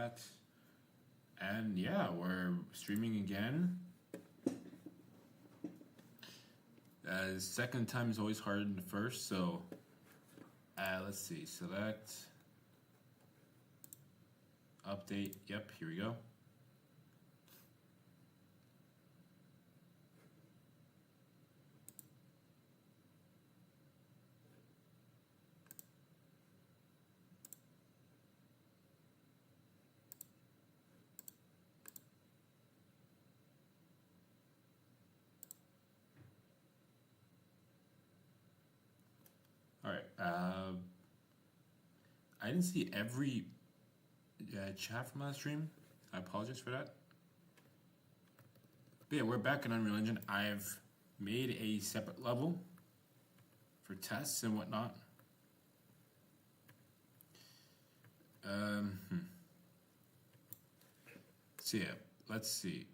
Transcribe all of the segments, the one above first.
that. And yeah, we're streaming again. Second time is always harder than the first, so let's see, select, update, yep, here we go. Alright, I didn't see every chat from last stream. I apologize for that. But yeah, we're back in Unreal Engine. I've made a separate level for tests and whatnot. So yeah, let's see.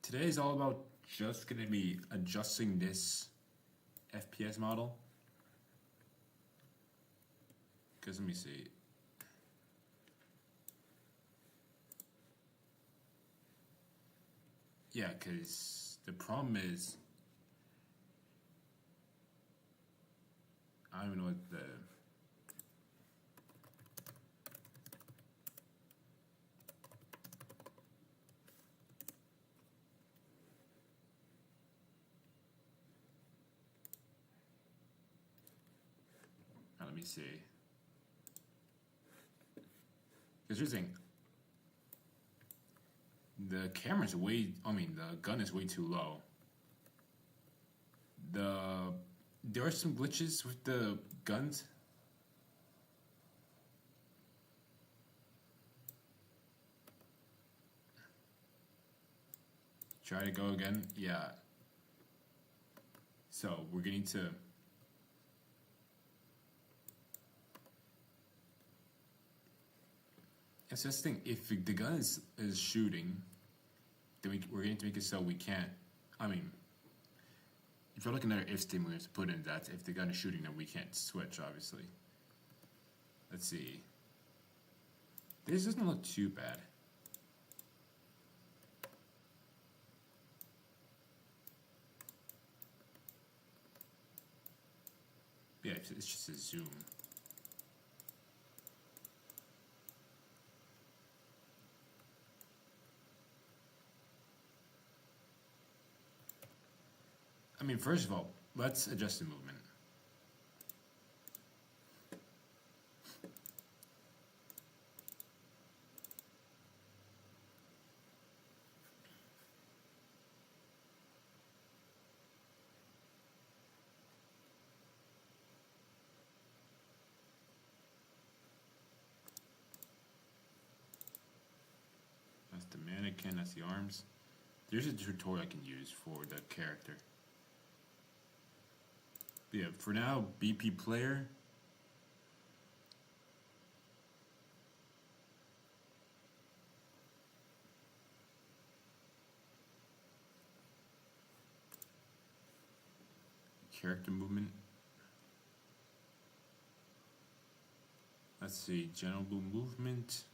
Today is all about just gonna be adjusting this FPS model. Because let me see. Yeah, because the problem is I don't even know what the let me see. Because here's the thing. The camera's the gun is way too low. There are some glitches with the guns. Try to go again, yeah. So we're going to It's just the thing, if the gun is shooting, then we're going to make it so we can't, if you're looking at another if statement, we have to put in that if the gun is shooting, then we can't switch, obviously. Let's see. This doesn't look too bad. Yeah, it's just a zoom. First of all, let's adjust the movement. That's the mannequin, that's the arms. There's a tutorial I can use for the character. But yeah, for now, BP player. Character movement. Let's see, general movement.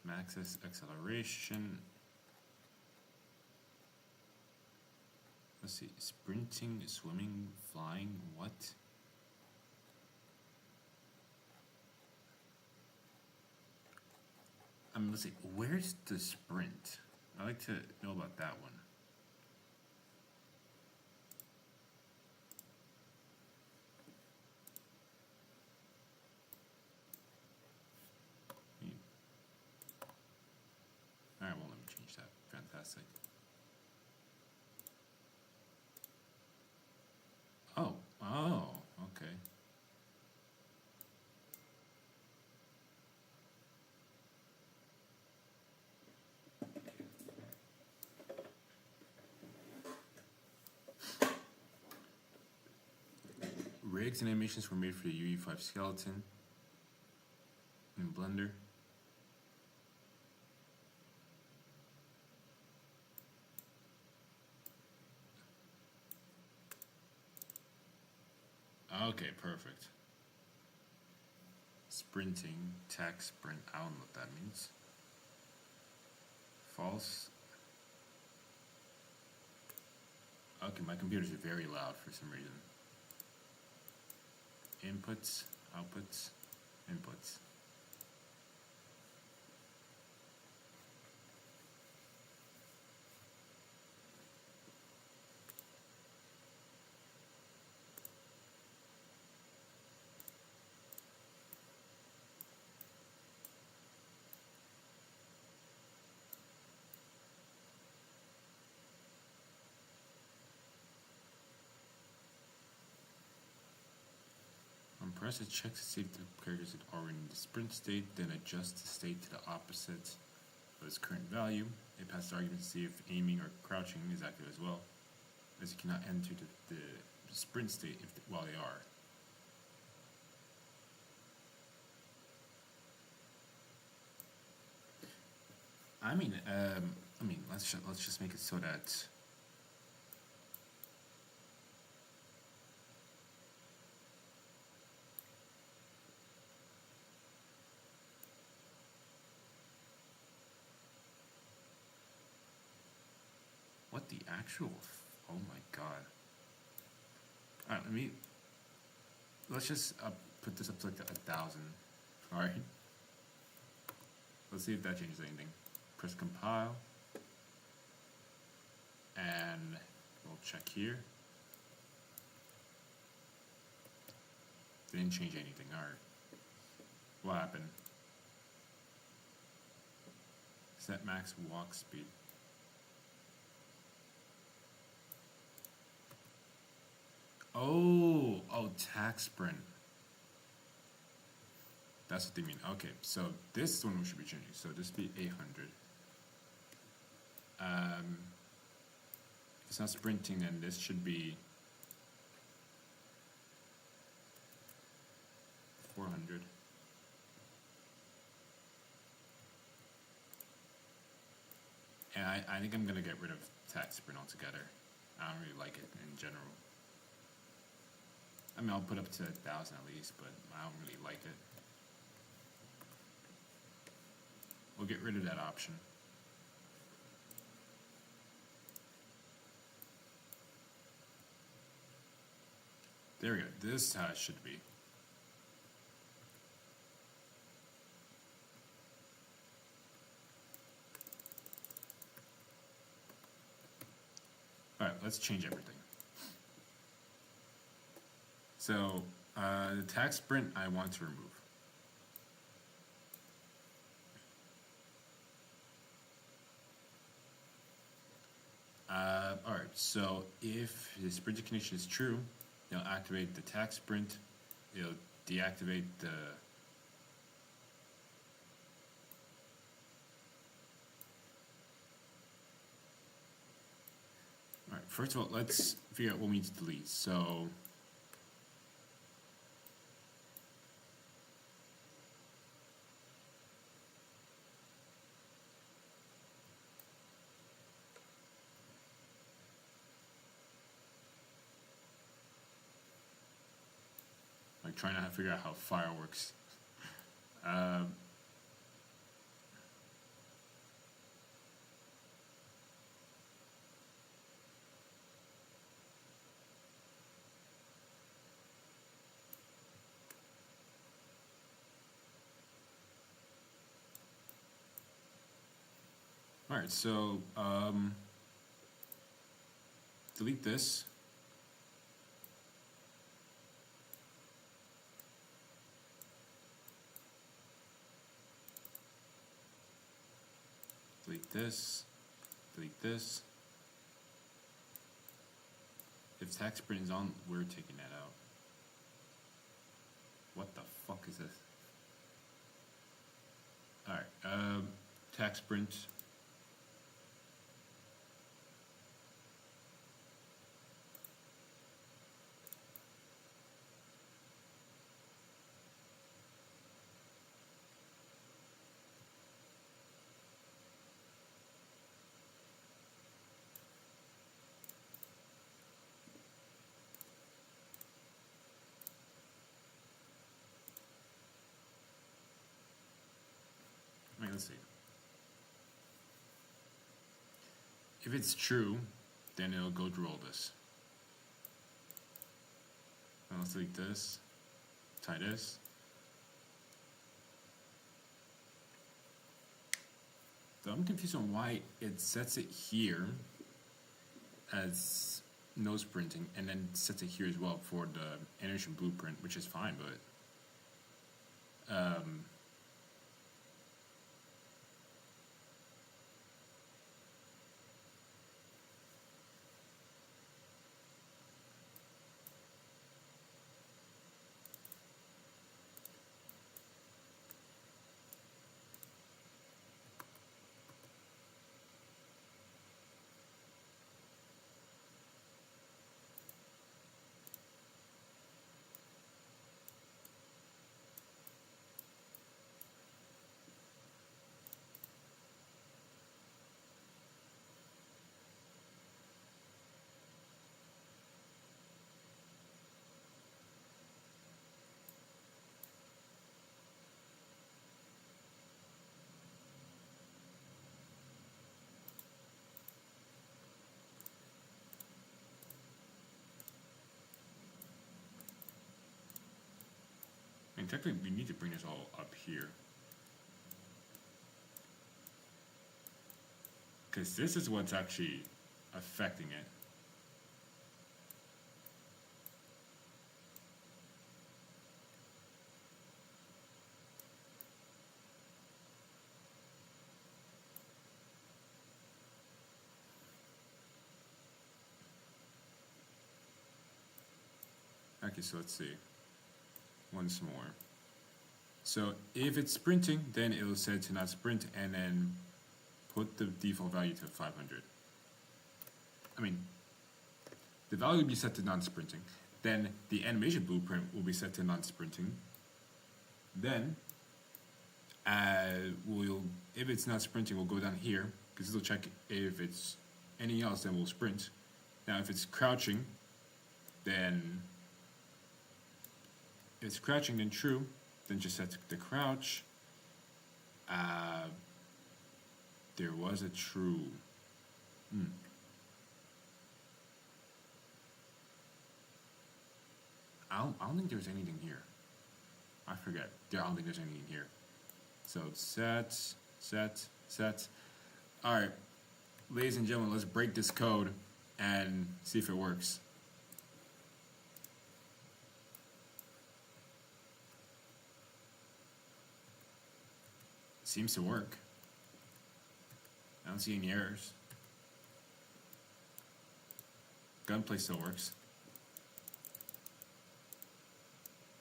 Max acceleration. Let's see, sprinting, swimming, flying, what? Let's see, where's the sprint? I'd like to know about that one. Alright, well, let me change that. Fantastic. Oh, okay. Rigs and animations were made for the UE5 skeleton in Blender. Okay, perfect. Sprinting, tech sprint, I don't know what that means. False. Okay, my computers are very loud for some reason. Inputs, outputs, inputs. Press a check to see if the character is already in the sprint state, then adjust the state to the opposite of its current value. It passes the argument to see if aiming or crouching is active as well, as you cannot enter the sprint state while they are. I mean, let's just make it so that. What the actual? Oh my god! All right, let's just put this up to like 1,000. All right. Let's see if that changes anything. Press compile, and we'll check here. Didn't change anything. All right. What happened? Set max walk speed. Oh, tax sprint. That's what they mean. Okay, so this one we should be changing. So this be 800. If it's not sprinting, then this should be 400. And I think I'm gonna get rid of tax sprint altogether. I don't really like it in general. I mean, I'll put up to 1,000 at least, but I don't really like it. We'll get rid of that option. There we go. This is how it should be. All right, let's change everything. So the tax sprint I want to remove. All right, so if the sprinting condition is true, it'll activate the tax sprint. It'll deactivate the all right, first of all, let's figure out what we need to delete. So like trying to figure out how fire works. All right, so delete this. Delete this. Delete this. If tax sprint is on, we're taking that out. What the fuck is this? All right, tax sprint. let's see. If it's true, then it'll go through all this. Now let's delete this, tie this. So I'm confused on why it sets it here as no sprinting and then sets it here as well for the animation blueprint, which is fine, but I mean, technically we need to bring this all up here. Because this is what's actually affecting it. Okay, so let's see. Once more. So if it's sprinting, then it will set to not sprint and then put the default value to 500. I mean, the value will be set to non-sprinting. Then the animation blueprint will be set to non-sprinting. Then, if it's not sprinting, we'll go down here because it'll check if it's anything else, then we'll sprint. Now, if it's crouching, then if it's crouching, then true. Then just set the crouch. There was a true. I don't think there's anything here. I forget. I don't think there's anything here. So set. All right, ladies and gentlemen, let's break this code and see if it works. Seems to work. I don't see any errors. Gunplay still works.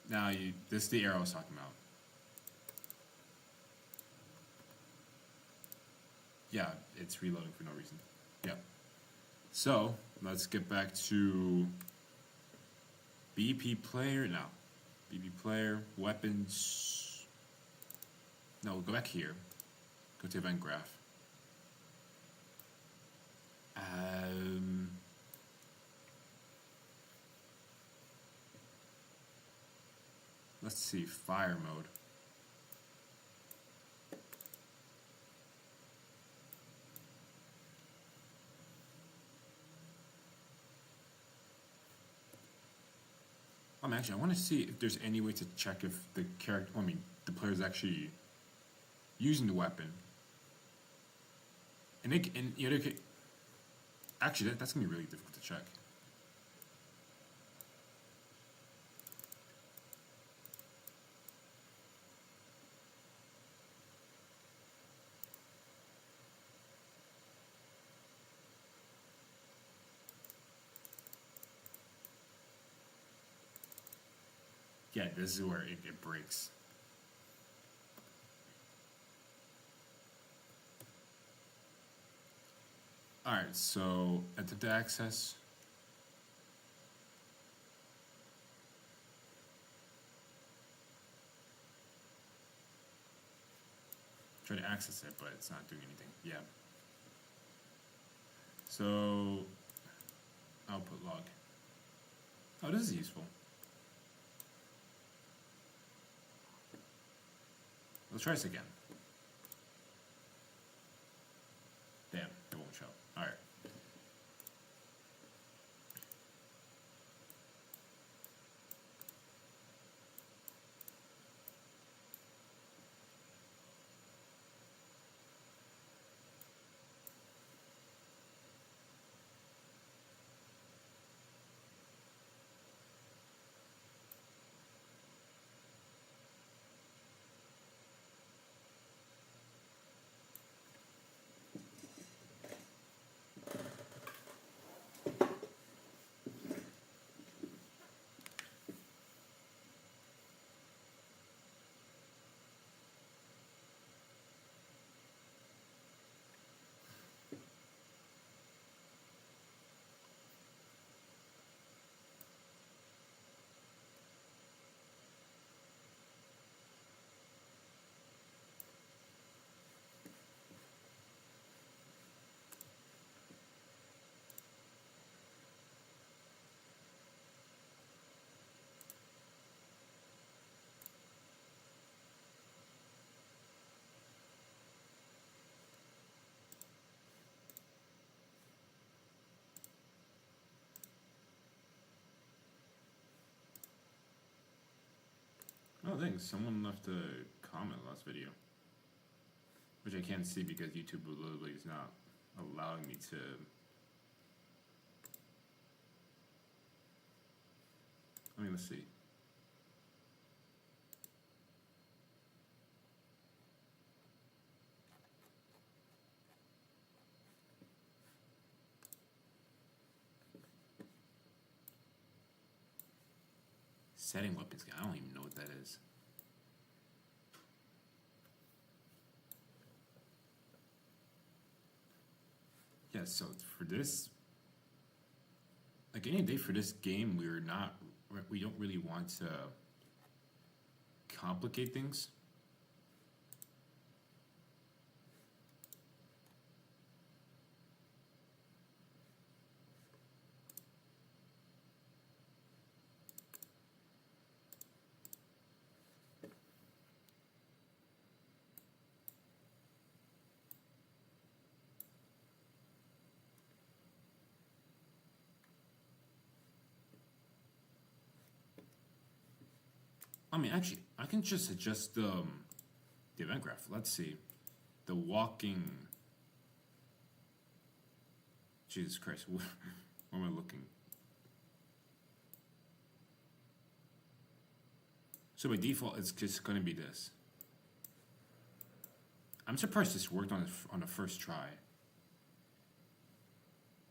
Now, this is the error I was talking about. Yeah, it's reloading for no reason. Yeah. So, let's get back to BP player now. BP player, weapons. No, we'll go back here. Go to event graph. Let's see, fire mode. Actually, I want to see if there's any way to check if the character, the player is actually using the weapon. And the other case, actually, that's gonna be really difficult to check. Yeah, this is where it breaks. Alright, so attempt to access. Try to access it, but it's not doing anything. Yeah. So, output log. Oh, this is useful. Let's try this again. Oh, thanks. Someone left a comment last video, which I can't see because YouTube literally is not allowing me to. I mean, let's see. Setting weapons. I don't even know what that is. Yeah, so for this, like any day for this game, we don't really want to complicate things. I mean, actually, I can just adjust the event graph. Let's see. The walking. Jesus Christ, where am I looking? So by default, it's just going to be this. I'm surprised this worked on the first try.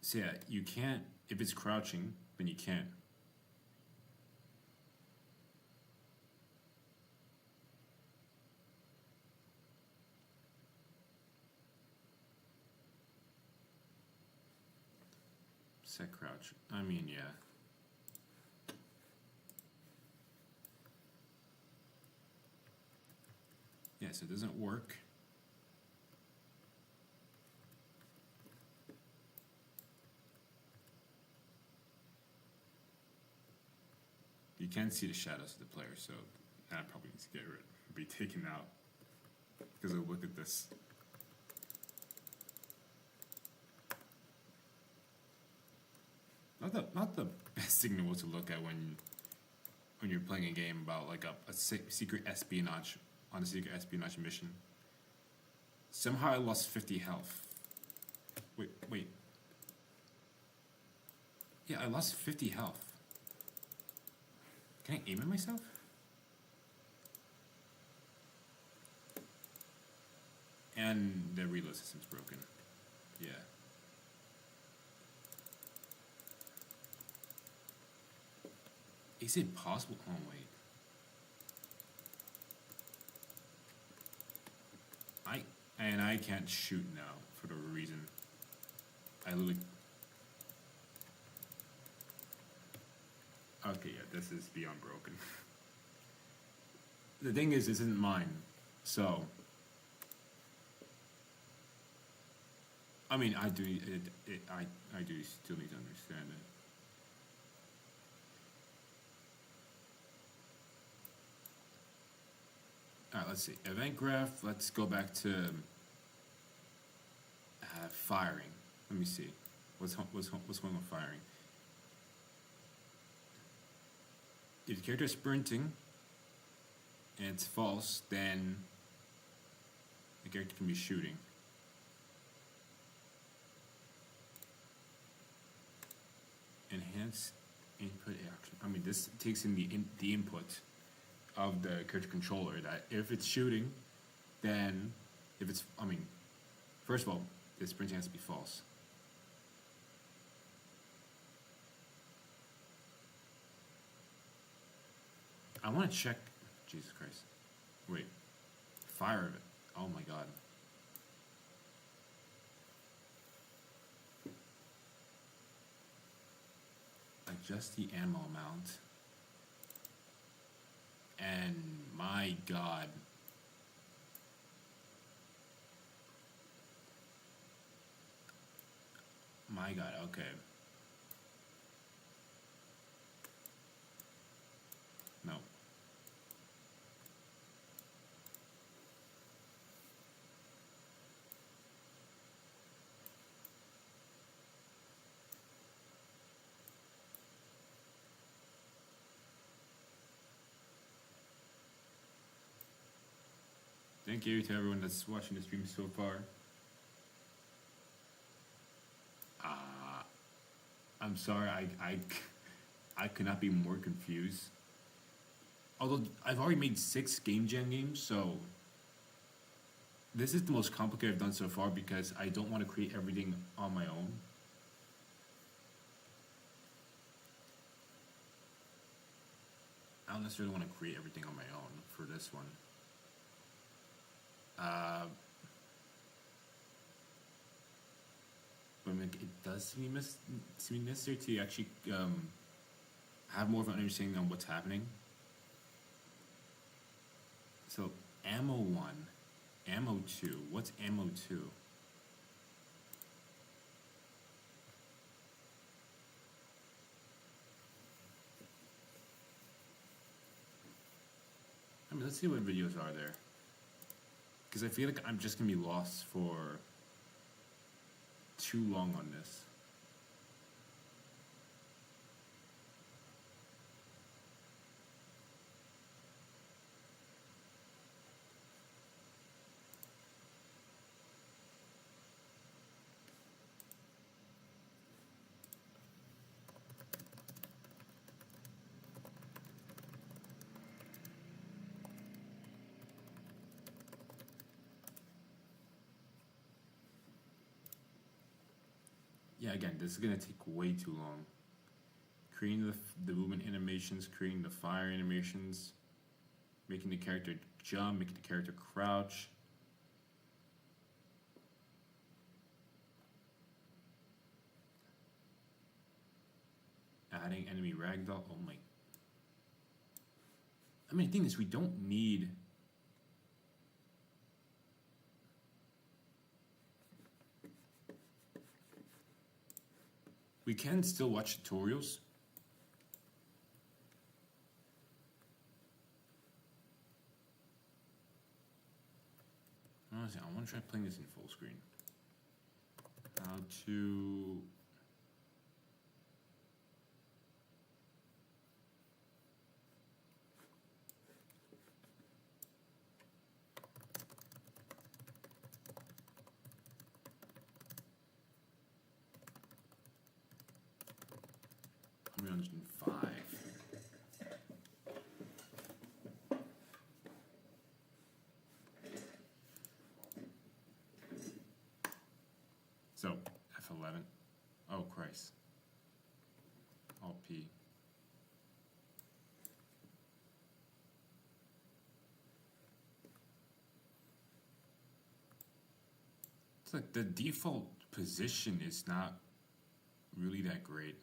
So yeah, you can't, if it's crouching, then you can't. Set crouch. I mean, yeah. Yes, it doesn't work. You can't see the shadows of the player, so that probably needs to be taken out. Because look at this. Not the best signal to look at when you're playing a game about like a secret espionage on a secret espionage mission. Somehow I lost 50 health. Wait. Yeah, I lost 50 health. Can I aim at myself? And the reload system's broken. Yeah. Is it possible? Oh, wait. I can't shoot now for the reason. I literally. Okay, yeah, this is beyond broken. The thing is, this isn't mine, so. I mean, I do. I do still need to understand it. Alright, let's see. Event graph. Let's go back to firing. Let me see. What's going on firing? If the character is sprinting and it's false, then the character can be shooting. Enhance input action. I mean, this takes in the input of the character controller, that if it's shooting, then if it's, I mean, first of all, the sprinting has to be false. I want to check, Jesus Christ, wait, fire of it, oh my god. Adjust the ammo amount. And my god. My god, okay. No. Thank you to everyone that's watching the stream so far. I'm sorry, I could not be more confused. Although I've already made 6 game gen games, so this is the most complicated I've done so far because I don't want to create everything on my own. I don't necessarily want to create everything on my own for this one. But I mean, it does seem necessary to actually have more of an understanding on what's happening. So, ammo 1, ammo 2. What's ammo 2? I mean, let's see what videos are there. Because I feel like I'm just going to be lost for too long on this. Yeah, again, this is going to take way too long. Creating the movement animations, creating the fire animations, making the character jump, making the character crouch. Adding enemy ragdoll. Oh my. I mean, the thing is, we don't need. We can still watch tutorials. Honestly, I want to try playing this in full screen. How to... Unreal Engine 5. So, F11. Oh, Christ. Alt P. It's like the default position is not really that great.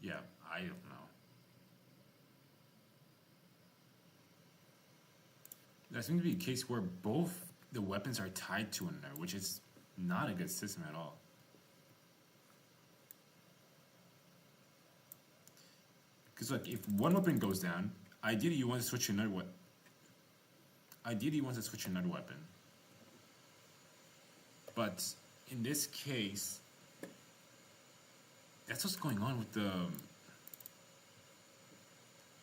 Yeah, I don't know. That seems to be a case where both the weapons are tied to one another, which is not a good system at all. Because like, if one weapon goes down, ideally you want to switch to another weapon. Ideally you want to switch to another weapon. But in this case, that's what's going on with the...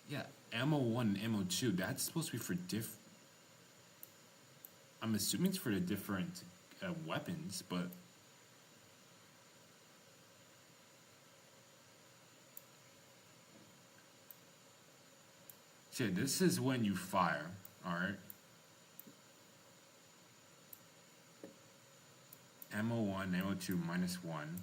Yeah, ammo 1 and ammo 2, that's supposed to be for I'm assuming it's for the different weapons, but... So yeah, this is when you fire, alright? Ammo 1, ammo 2, -1.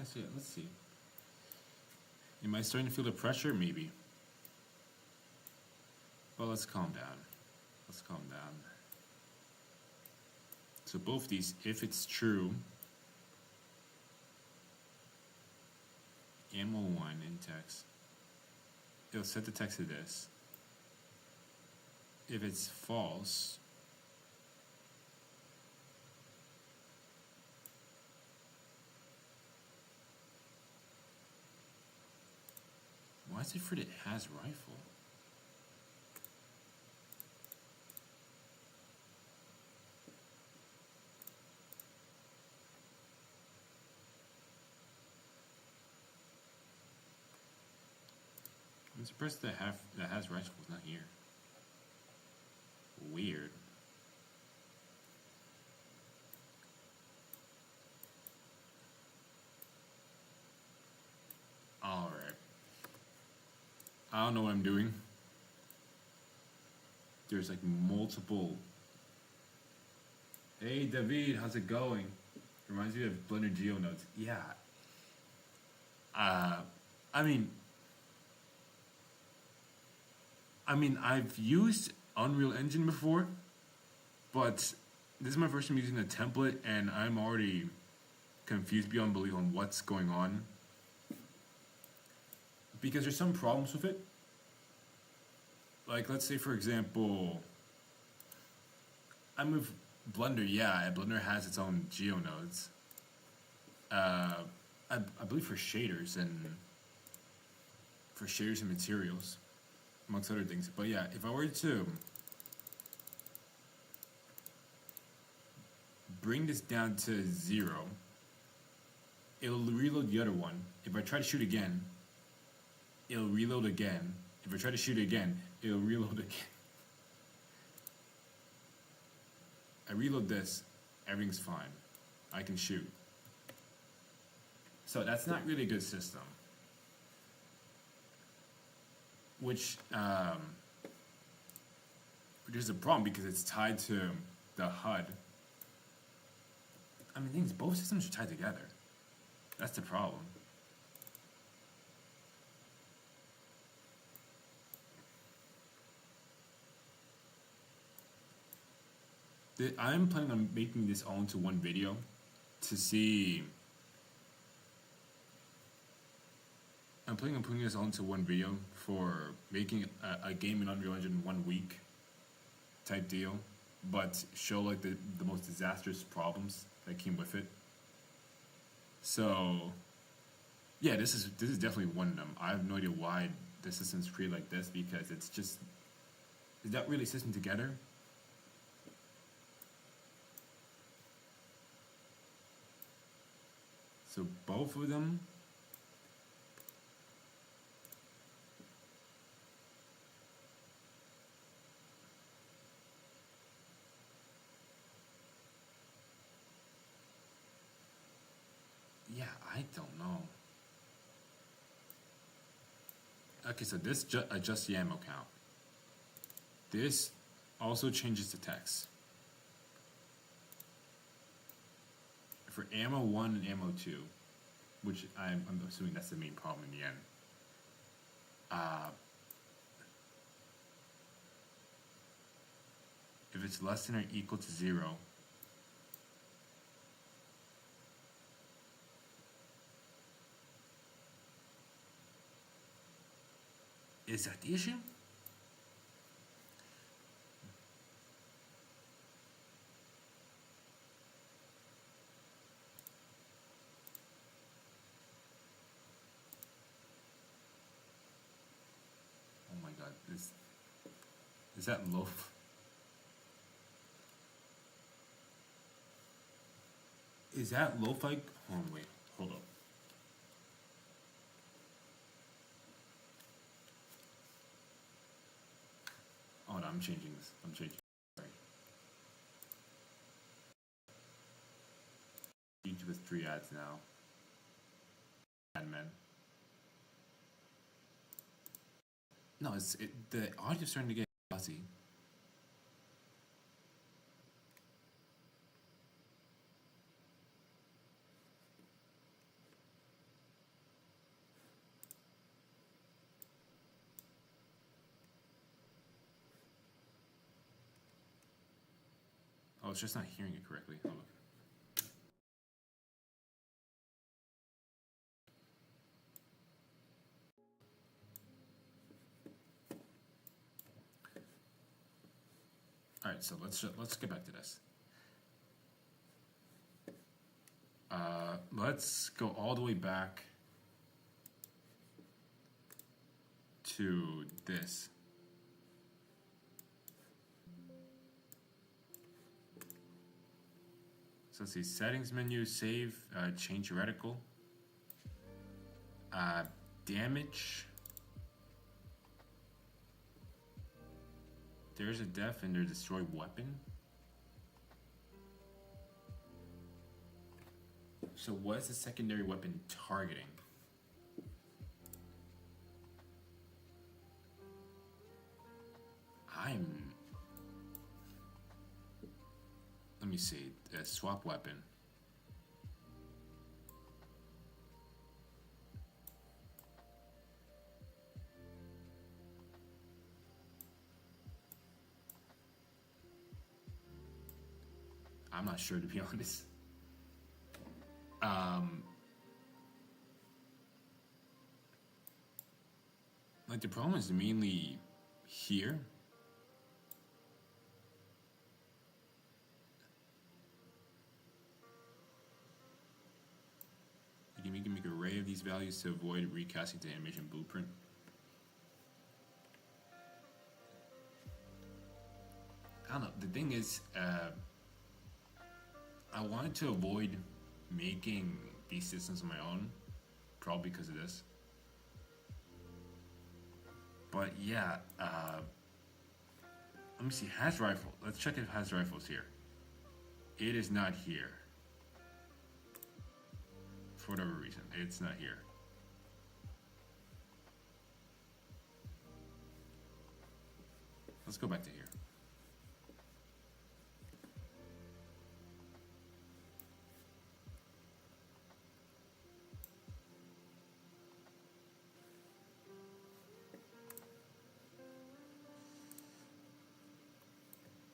Yeah, so yeah, let's see. Am I starting to feel the pressure? Maybe. But let's calm down. Let's calm down. So both these, if it's true, ammo1 in text, it'll set the text to this. If it's false, why is it for the has rifle? I'm surprised that has rifle was not here. Weird. Alright. I don't know what I'm doing. There's like multiple. Hey David, how's it going? Reminds me of Blender Geo nodes. Yeah. I mean, I've used Unreal Engine before, but this is my first time using a template, and I'm already confused beyond belief on what's going on. Because there's some problems with it. Like, let's say, for example, I'm with Blender. Yeah, Blender has its own geonodes. I believe for shaders and materials, amongst other things. But yeah, if I were to bring this down to 0, it'll reload the other one. If I try to shoot again, it'll reload again. If I try to shoot again, it'll reload again. I reload this, everything's fine. I can shoot. So that's not really a good system. Which is a problem because it's tied to the HUD. I mean, both systems are tied together. That's the problem. I'm planning on making this all into one video to see. I'm planning on putting this all into one video for making a game in Unreal Engine in 1 week type deal, but show like the most disastrous problems that came with it. So yeah, this is definitely one of them. I have no idea why the system's created like this, because it's just, is that really a system together? So both of them. Yeah, I don't know. Okay, so this adjusts the ammo count. This also changes the text. For ammo 1 and ammo 2, which I'm assuming that's the main problem in the end. If it's less than or equal to 0, is that the issue? Oh my god, is that low? Is that lo-fi? Oh wait, hold up. Oh no, I'm changing this. I'm changing. Sorry. YouTube has 3 ads now. Admin. No, the audio's starting to get fuzzy. it's just not hearing it correctly. Hold on. All right, so let's get back to this. Let's go all the way back to this. So let's see, settings menu, save, change reticle, damage. There's a def and there's destroy weapon. So what is the secondary weapon targeting? Let me see, swap weapon. I'm not sure, to be honest. Like, the problem is mainly here. You can make an array of these values to avoid recasting to animation blueprint. I don't know. The thing is, I wanted to avoid making these systems on my own, probably because of this. But yeah, let me see, has rifle. Let's check if it has rifles here. It is not here. For whatever reason, it's not here. Let's go back to here.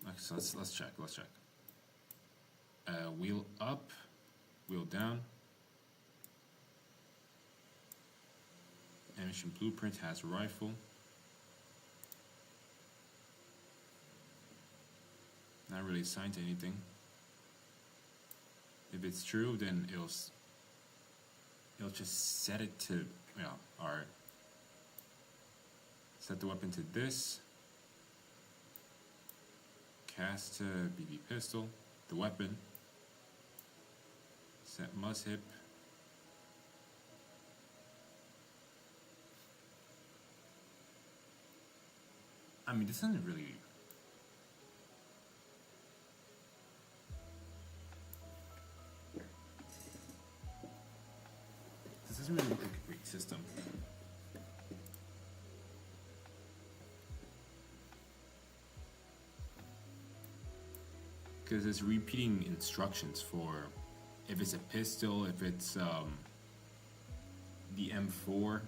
Okay, so let's check. Wheel up, wheel down. Animation blueprint has rifle. Not really assigned to anything. If it's true, then it'll just set it to, alright. Set the weapon to this. Cast to BB pistol. The weapon. Set must hip. I mean, this doesn't really. This doesn't really look like a great system. Because it's repeating instructions for if it's a pistol, if it's the M4.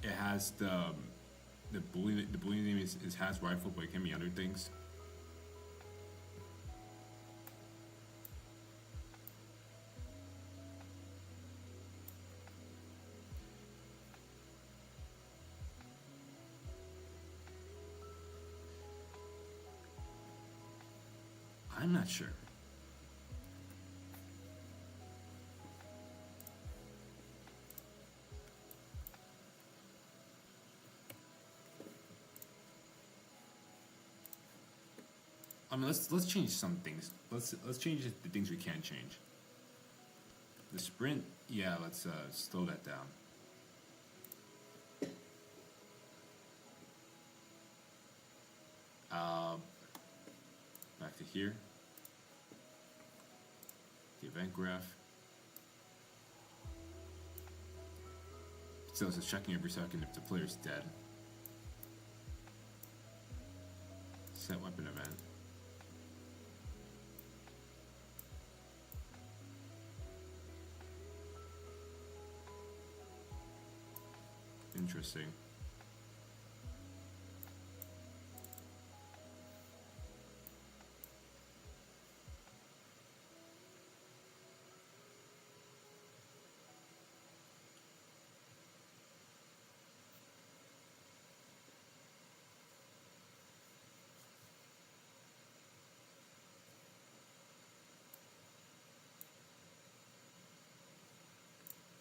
It has the boolean name is has rifle, but it can be other things. I'm not sure. I mean, let's change some things. Let's change the things we can change. The sprint, yeah, let's slow that down. Back to here. The event graph. So it's just checking every second if the player's dead. Set weapon event. Interesting.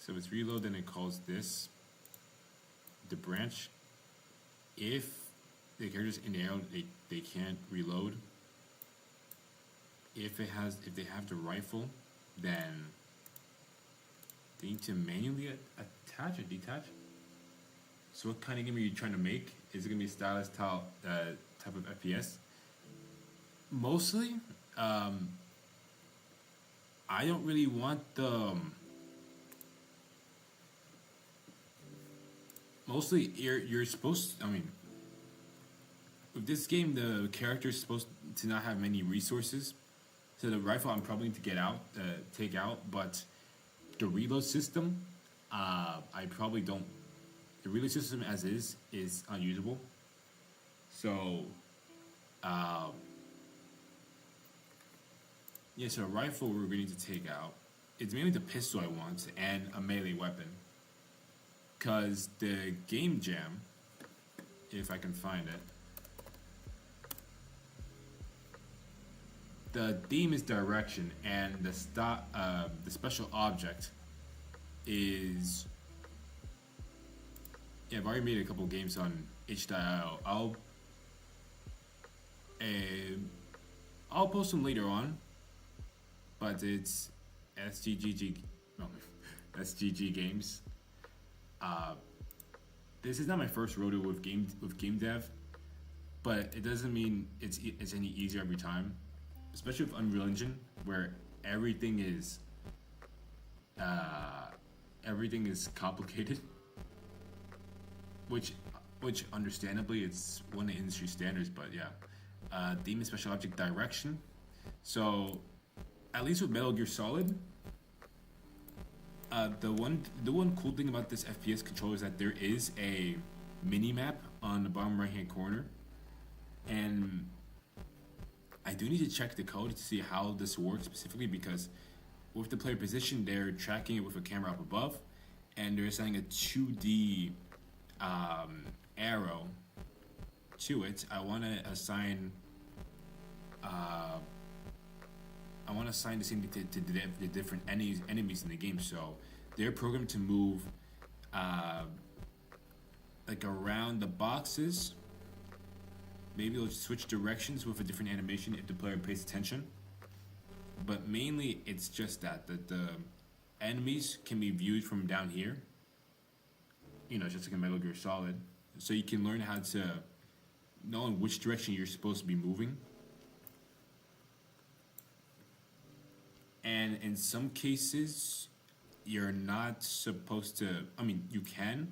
So it's reload, then it calls this the branch. If the character's in the arrow, they can't reload. If they have the rifle, then they need to manually attach or detach. So what kind of game are you trying to make? Is it gonna be a stylus type of FPS? Mostly, I don't really want the. Mostly, you're supposed. I mean, with this game, the character is supposed to not have many resources. So the rifle, I'm probably going to take out. But the reload system, I probably don't. The reload system as is unusable. So, yeah. So a rifle we're going to take out. It's mainly the pistol I want and a melee weapon. Because the game jam, if I can find it, the theme is direction, and the special object is. Yeah, I've already made a couple games on itch.io. I'll post them later on, but it's SGG Games. This is not my first rodeo with gamedev, but it doesn't mean it's any easier every time. Especially with Unreal Engine, where everything is complicated, which understandably it's one of the industry standards. But yeah, theme and special object direction. So at least with Metal Gear Solid. The one cool thing about this FPS controller is that there is a mini map on the bottom right hand corner, and I do need to check the code to see how this works specifically, because with the player position, they're tracking it with a camera up above, and they're assigning a 2D arrow to it. I want to assign the same thing to the different enemies in the game. So they're programmed to move like around the boxes. Maybe they'll switch directions with a different animation if the player pays attention. But mainly it's just that the enemies can be viewed from down here. You know, just like a Metal Gear Solid. So you can learn how to know in which direction you're supposed to be moving. And in some cases, you're not supposed to. I mean, you can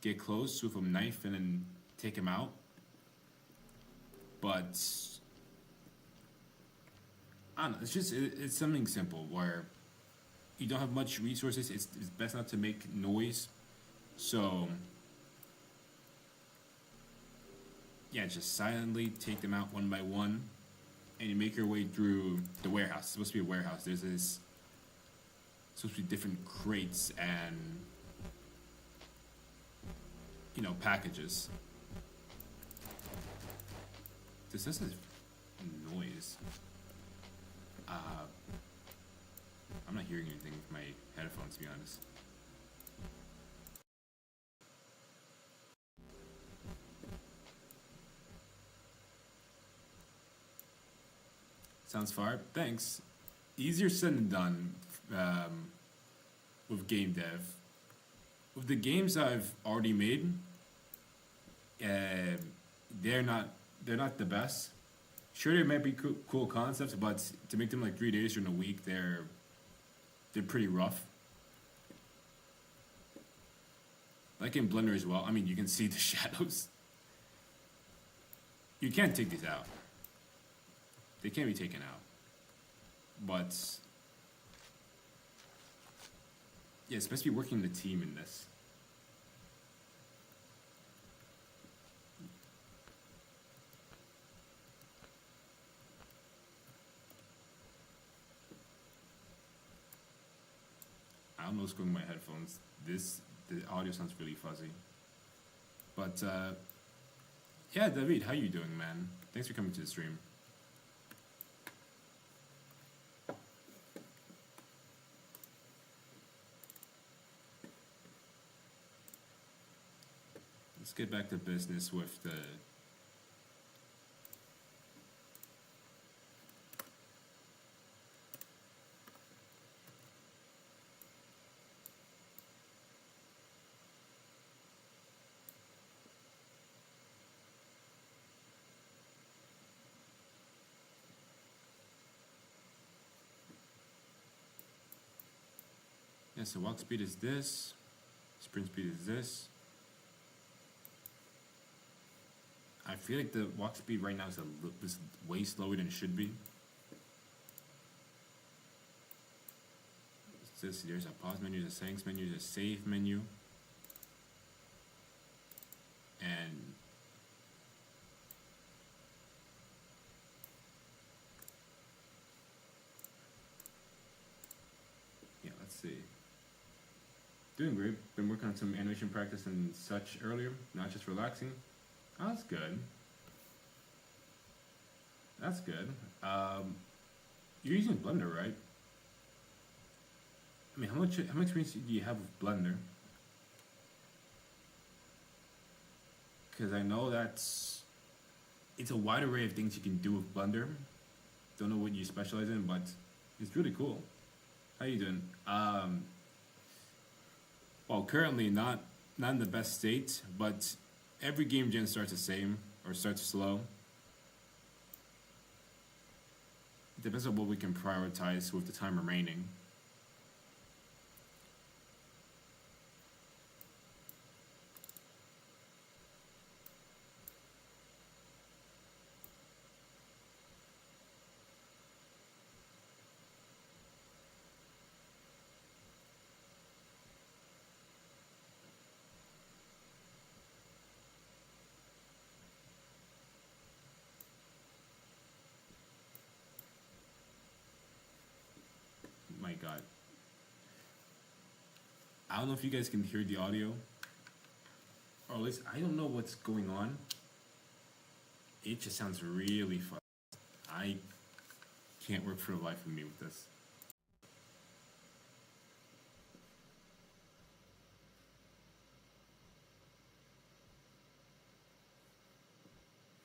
get close with a knife and then take him out. But I don't know. It's something simple where you don't have much resources. It's best not to make noise. So yeah, just silently take them out one by one, and you make your way through the warehouse. It's supposed to be a warehouse. There's supposed to be different crates and packages. This is noise. I'm not hearing anything with my headphones, to be honest. Sounds far. Thanks. Easier said than done with game dev. With the games I've already made, they're not the best. Sure, there might be cool concepts, but to make them like 3 days or in a week, they're pretty rough. Like in Blender as well. I mean, you can see the shadows. You can't take these out. They can't be taken out. But yeah, it's supposed to be working the team in this. I don't know what's going on with my headphones. The audio sounds really fuzzy. But yeah, David, how you doing, man? Thanks for coming to the stream. let's get back to business with the so walk speed is this, sprint speed is this. I feel like the walk speed right now is way slower than it should be. There's a pause menu, there's a settings menu, there's a save menu. And yeah, let's see. Doing great. Been working on some animation practice and such earlier, not just relaxing. Oh, that's good. That's good. You're using Blender, right? I mean, how much experience do you have with Blender? Because I know it's a wide array of things you can do with Blender. Don't know what you specialize in, but it's really cool. How you doing? Well, currently not in the best state, but every game gen starts the same or starts slow. It depends on what we can prioritize with the time remaining. My God. I don't know if you guys can hear the audio, or at least I don't know what's going on. It just sounds really fun. I can't work for the life of me with this.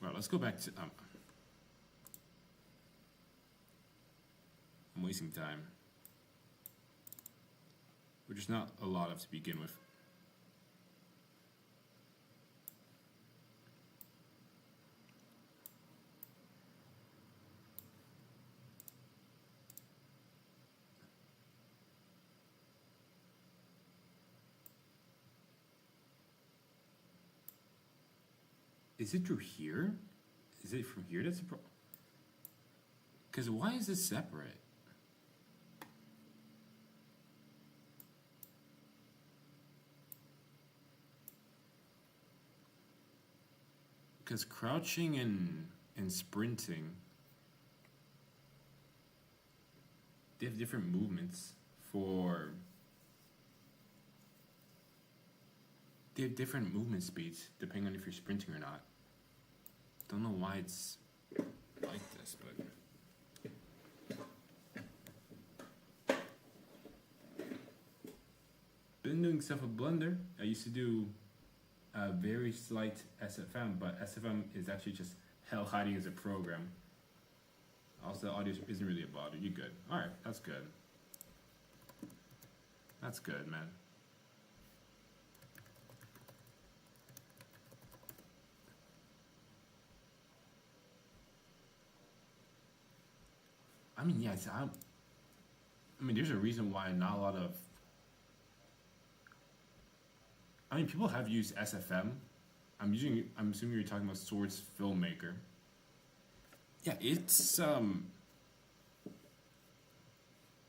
Well, let's go back to I'm wasting time, which is not a lot of to begin with. Is it through here? Is it from here that's the problem? Because why is this separate? Because crouching and sprinting, they have different movements for... They have different movement speeds depending on if you're sprinting or not. Don't know why it's like this, but... Been doing stuff with Blender. I used to do a very slight SFM, but SFM is actually just hell hiding as a program. Also, the audio isn't really a bother. You're good. Alright, that's good. That's good, man. I mean, yeah, I mean, there's a reason why not a lot of... I mean, people have used SFM. I'm assuming you're talking about Swords Filmmaker. Yeah, it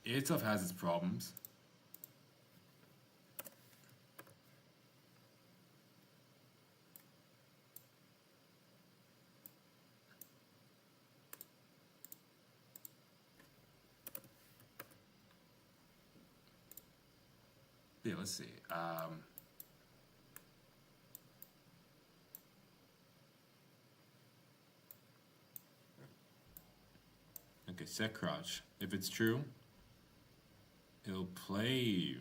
itself has its problems. Yeah, let's see. Okay, set crouch. If it's true, it'll play.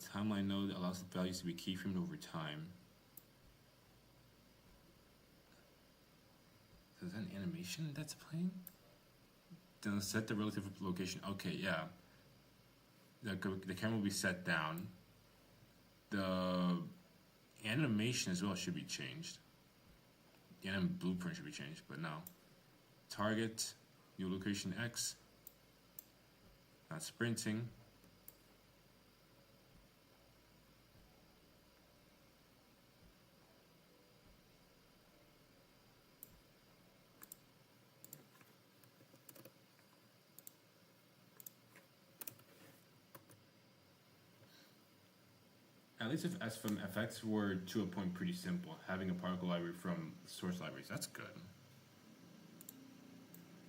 A timeline node allows the values to be keyframed over time. So is that an animation that's playing? Then set the relative location. Okay, yeah. The camera will be set down. The animation as well should be changed. The anim blueprint should be changed, but no. Target, new location X. Not sprinting. At least if SFM FX were to a point pretty simple, having a particle library from source libraries, that's good.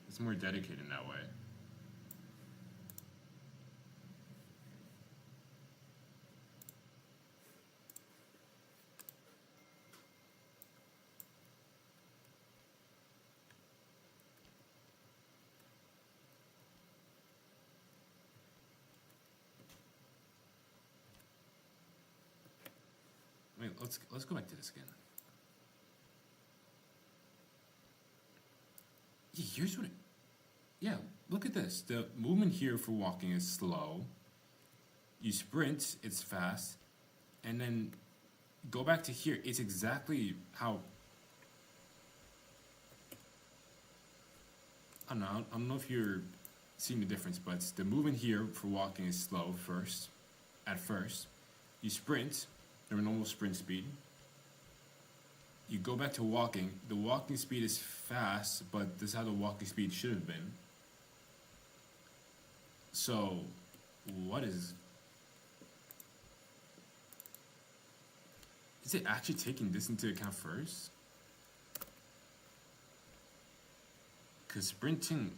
It's more dedicated in that way. Wait, let's go back to this again. Yeah, here's what yeah, look at this. The movement here for walking is slow. You sprint, it's fast. And then go back to here. It's exactly how I don't know if you're seeing the difference, but the movement here for walking is slow at first. You sprint, your normal sprint speed. You go back to walking. The walking speed is fast, but this is how the walking speed should have been. So, what is it actually taking this into account first? Because sprinting...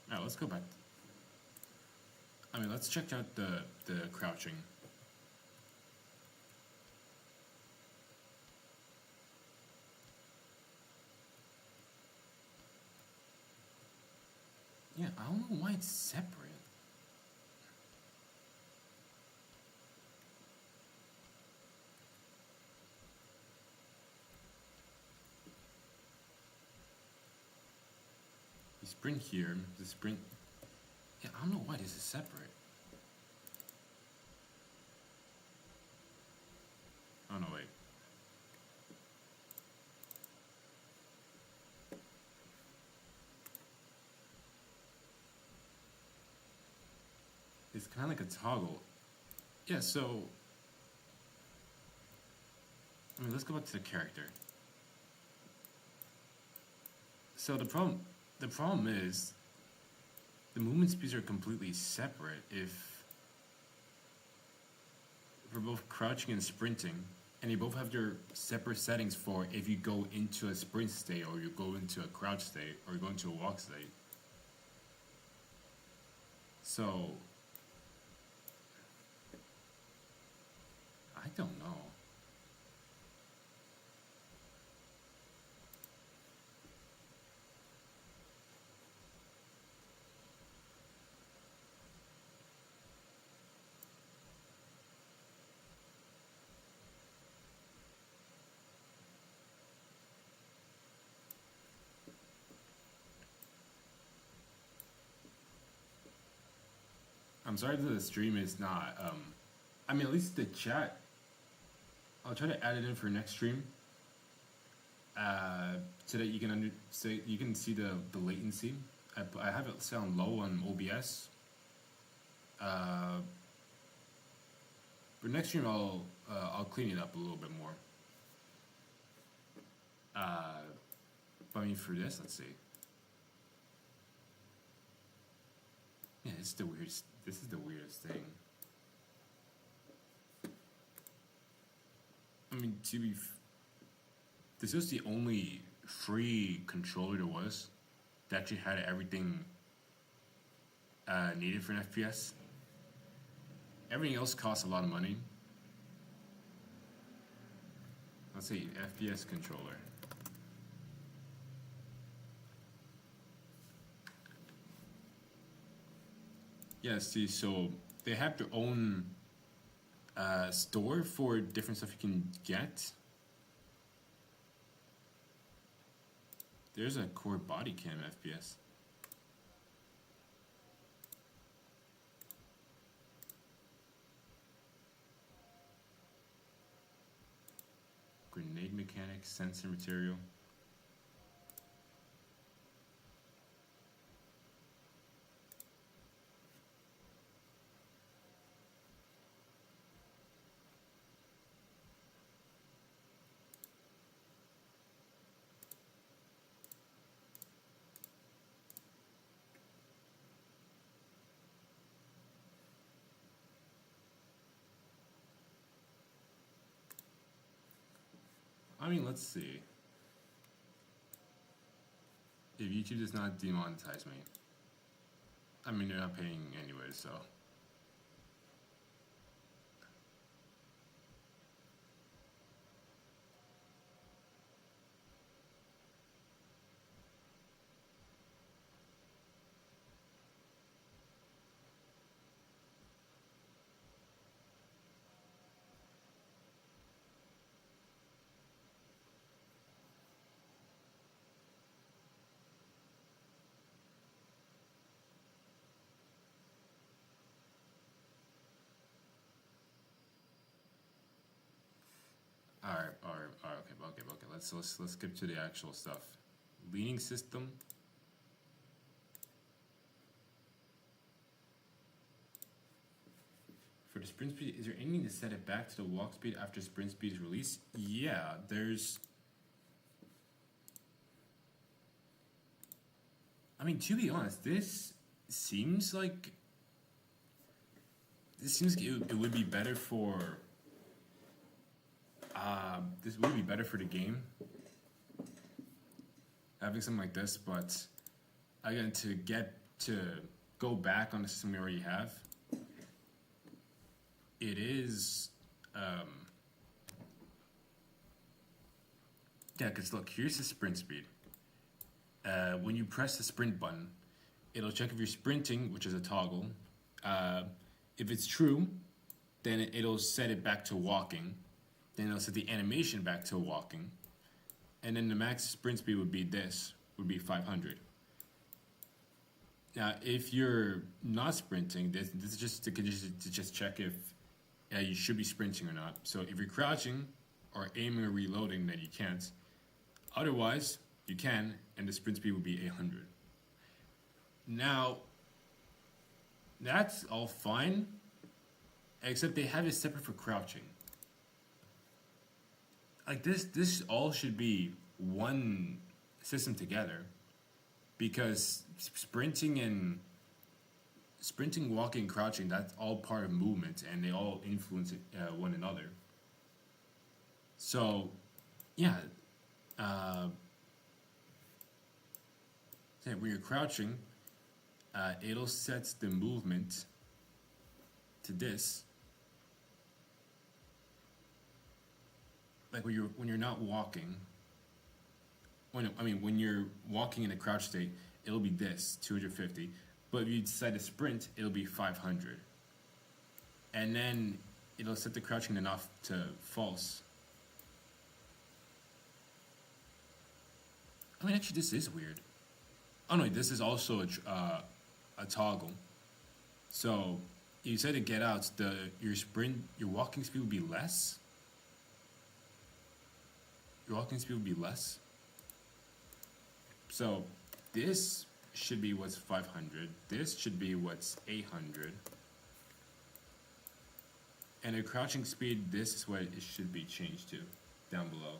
Alright, let's go back. Let's check out the crouching. Yeah, I don't know why it's separate. You sprint here, the sprint... Yeah, I don't know why this is separate. Oh no, wait. It's kind of like a toggle. Yeah, so... let's go back to the character. So the problem is the movement speeds are completely separate for both crouching and sprinting, and they both have their separate settings for if you go into a sprint state or you go into a crouch state or you go into a walk state. So I don't know. I'm sorry that the stream is not, at least the chat, I'll try to add it in for next stream, so that you can see the latency. I have it set on low on OBS. For next stream, I'll clean it up a little bit more. But for this, let's see. Yeah, this is the weirdest. This is the weirdest thing. I mean, this was the only free controller there was that actually had everything needed for an FPS. Everything else costs a lot of money. Let's say FPS controller. Yeah, see, so they have their own store for different stuff you can get. There's a core body cam FPS. Grenade mechanics, sensor material. I mean, let's see. If YouTube does not demonetize me, I mean, they're not paying anyway, so. Alright, okay. Let's skip to the actual stuff. Leaning system. For the sprint speed, is there anything to set it back to the walk speed after sprint speed is released? Yeah, there's. I mean, to be honest, this seems like it would be better for. This would be better for the game, having something like this, but again, to go back on the system we already have, it is, yeah, because look, here's the sprint speed. When you press the sprint button, it'll check if you're sprinting, which is a toggle. If it's true, then it'll set it back to walking. Then it'll set the animation back to walking. And then the max sprint speed would be 500. Now, if you're not sprinting, this is just to just check if you should be sprinting or not. So if you're crouching or aiming or reloading, then you can't. Otherwise, you can, and the sprint speed would be 800. Now, that's all fine, except they have it separate for crouching. Like this all should be one system together, because sprinting, walking, crouching, that's all part of movement, and they all influence one another. So, yeah, when you're crouching, it'll set the movement to this. Like when you're not walking. When you're walking in a crouch state, it'll be this 250. But if you decide to sprint, it'll be 500. And then it'll set the crouching enough to false. I mean, actually, this is weird. Oh no, this is also a toggle. So you said to get out, your walking speed would be less. Your walking speed would be less. So this should be what's 500. This should be what's 800. And the crouching speed, this is what it should be changed to down below.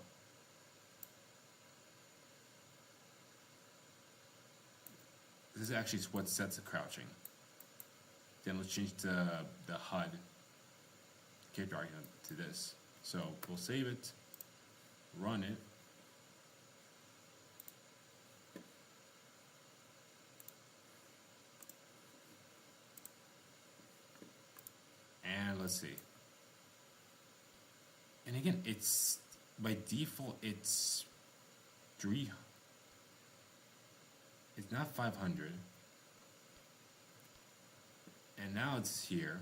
This is actually what sets the crouching. Then let's change the HUD character argument to this. So we'll save it, run it. And let's see. And again, it's by default it's 3. It's not 500. And now it's here.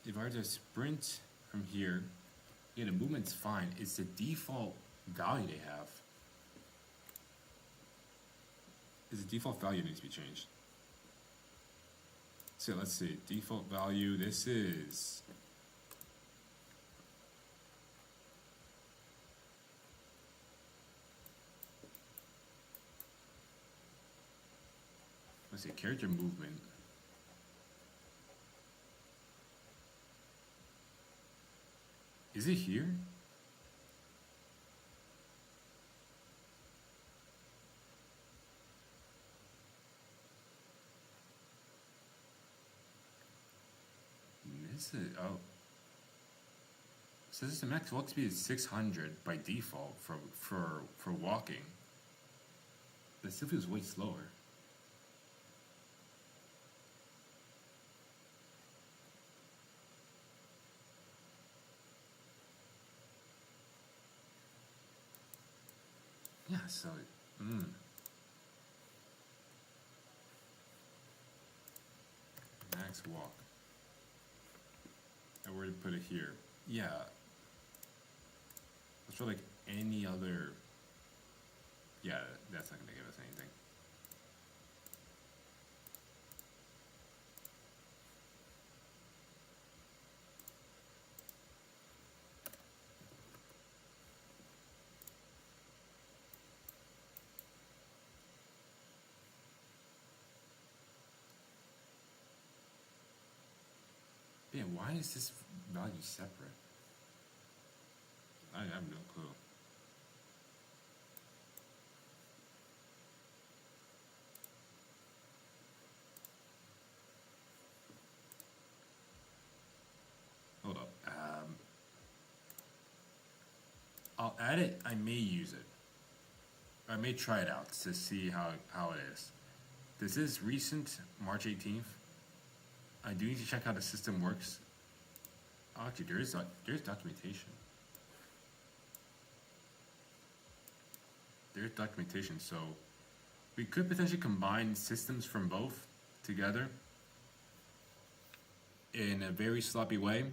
If I were to sprint from here, yeah, the movement's fine. It's the default value they have. It's the default value that needs to be changed. So let's see, default value, this is let's see, character movement. Is it here? This is, oh. So this is the max walk speed is 600 by default for walking. That still feels way slower. Yeah, so max walk. I were to put it here. Yeah. Let's try like any other. Yeah, that's not gonna give us anything. Yeah, why is this value separate? I have no clue. Hold up. I'll add it. I may use it. I may try it out to see how it is. This is recent, March 18th. I do need to check how the system works. Actually, there's documentation. There's documentation, so we could potentially combine systems from both together in a very sloppy way.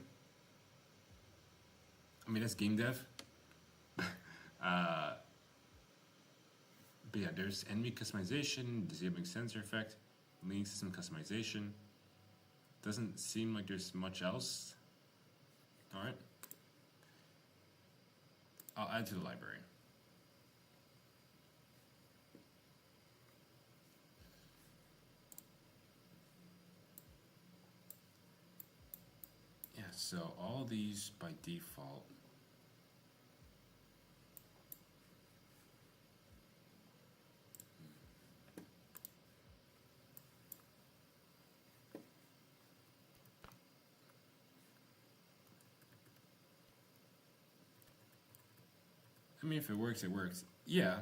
I mean, that's game dev. But yeah, there's enemy customization, disabling sensor effect, leading system customization. Doesn't seem like there's much else. All right. I'll add to the library. Yeah, so all these by default. I mean, if it works, it works. Yeah.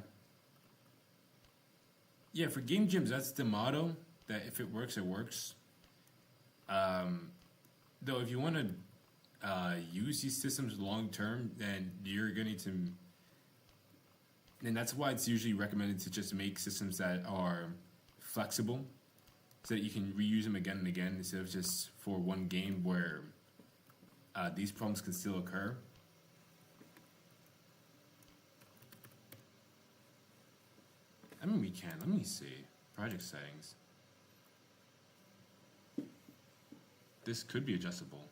Yeah, for game gyms, that's the motto, that if it works, it works. Though, if you want to use these systems long term, then you're going to need to. And that's why it's usually recommended to just make systems that are flexible, so that you can reuse them again and again instead of just for one game where these problems can still occur. I mean, we can. Let me see. Project settings. This could be adjustable.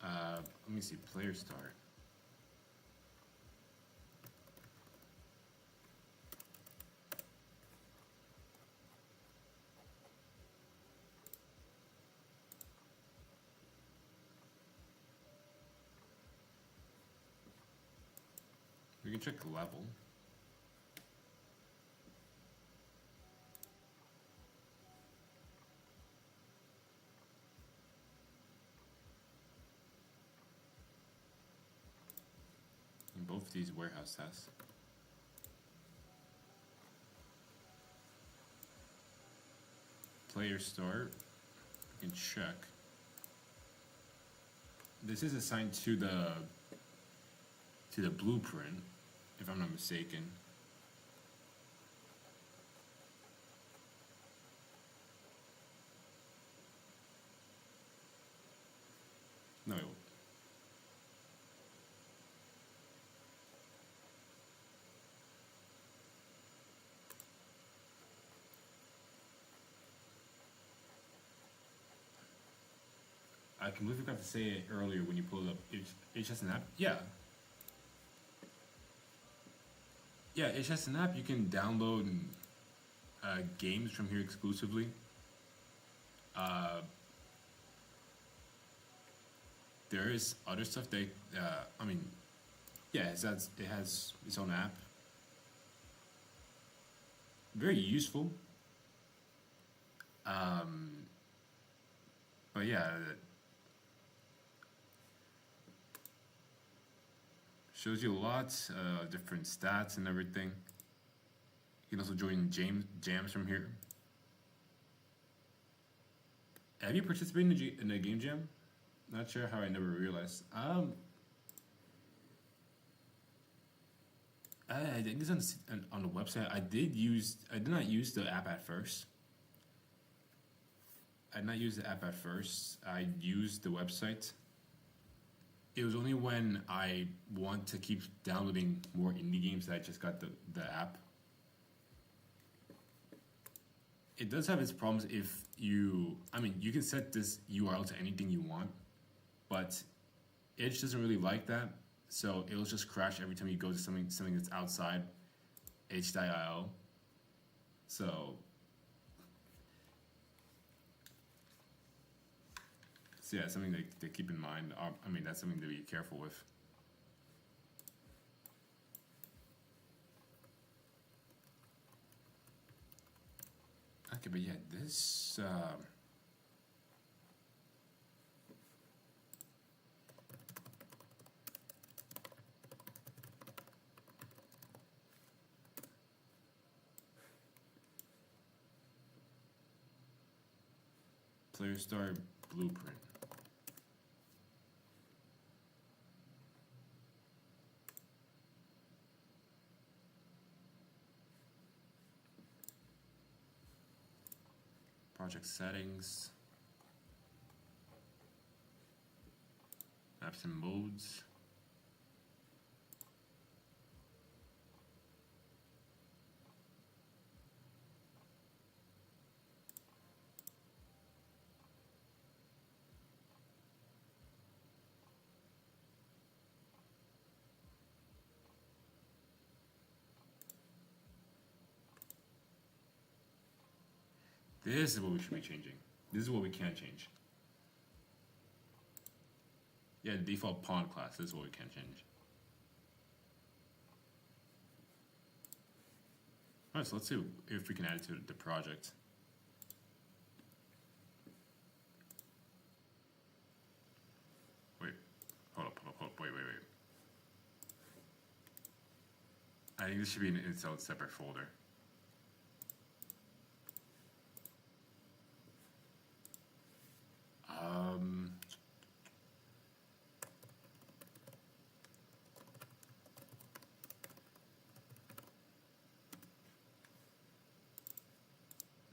Let me see. Player start. We can check the level. both these warehouse tasks. Player start. You can check. This is assigned to the blueprint, if I'm not mistaken. No, I completely forgot to say it earlier when you pulled up HS and app. Yeah. Yeah, HS and app, you can download games from here exclusively. There is other stuff that, I mean, yeah, it has its own app. Very useful. But yeah, shows you a lot, different stats and everything. You can also join jams from here. Have you participated in a game jam? Not sure how I never realized. I think it's on the website. I did not use the app at first. I did not use the app at first. I used the website. It was only when I want to keep downloading more indie games that I just got the app. It does have its problems if you can set this URL to anything you want, but Edge doesn't really like that, so it'll just crash every time you go to something that's outside Edge.io. So yeah, something to keep in mind. That's something to be careful with. Okay, but yeah, this player start blueprint. Project settings, apps and modes. This is what we should be changing. This is what we can't change. Yeah, the default pawn class, this is what we can't change. Alright, so let's see if we can add it to the project. Wait, hold up, wait. I think this should be in its own separate folder.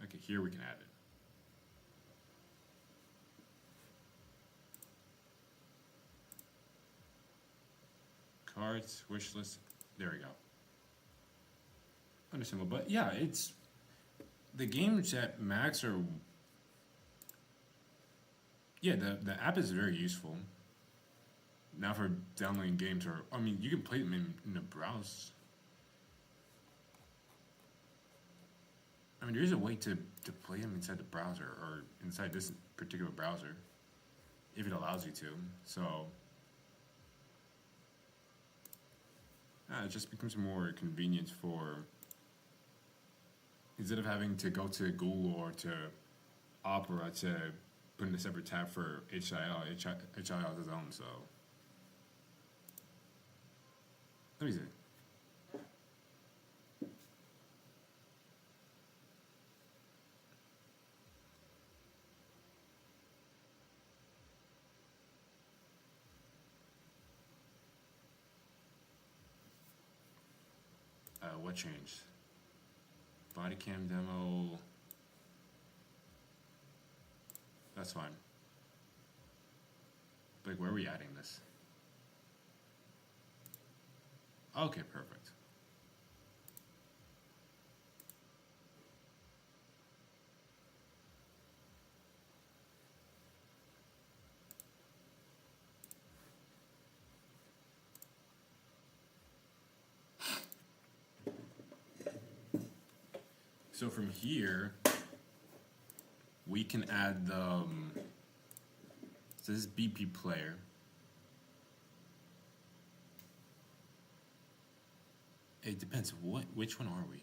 Okay, here we can add it. Cards, wish list, there we go. Understandable, but yeah, it's the games at Max are. Yeah, the app is very useful. Now for downloading games, or you can play them in the browser. There is a way to play them inside the browser or inside this particular browser, if it allows you to. So it just becomes more convenient for, instead of having to go to Google or to Opera to put in a separate tab for HIL has its own, so. Let me see. What changed? Body cam demo. That's fine. Like, where are we adding this? Okay, perfect. So from here, we can add the, so this is BP player. It depends, which one are we?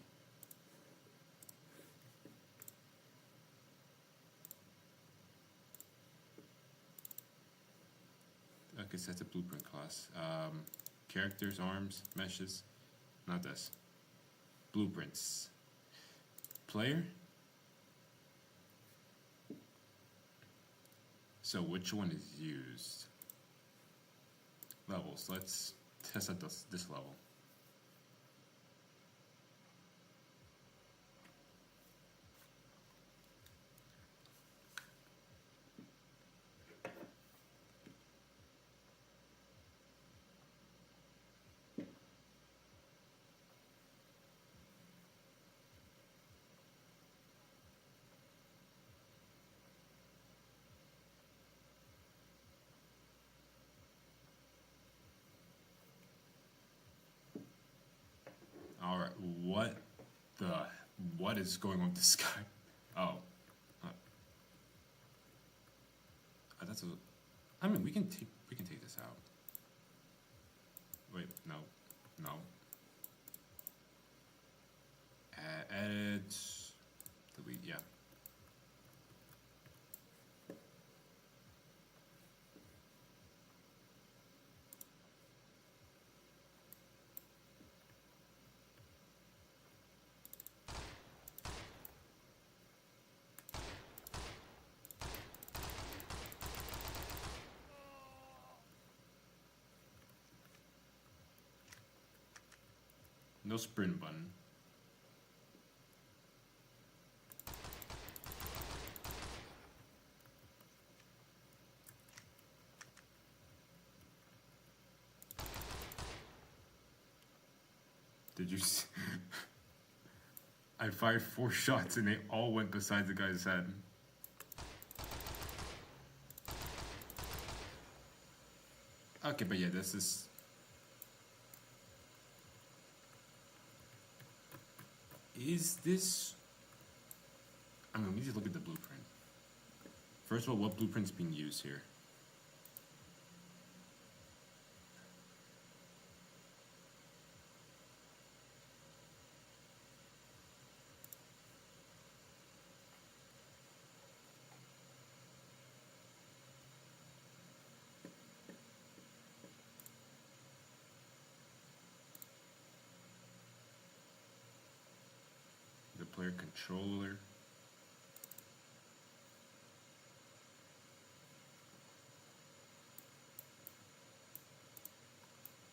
Okay, so that's a blueprint class. Characters, arms, meshes, not this. Blueprints. Player. So which one is used? Levels. Let's test out this level. Alright, what is going on with this guy? Oh. That's a, I mean, we can take this out. Wait, no. Edit, delete, yeah. No sprint button. Did you see? I fired 4 shots and they all went beside the guy's head. Okay, but yeah, this is... Is this... I mean, we need to look at the blueprint. First of all, what blueprint's being used here? The player controller.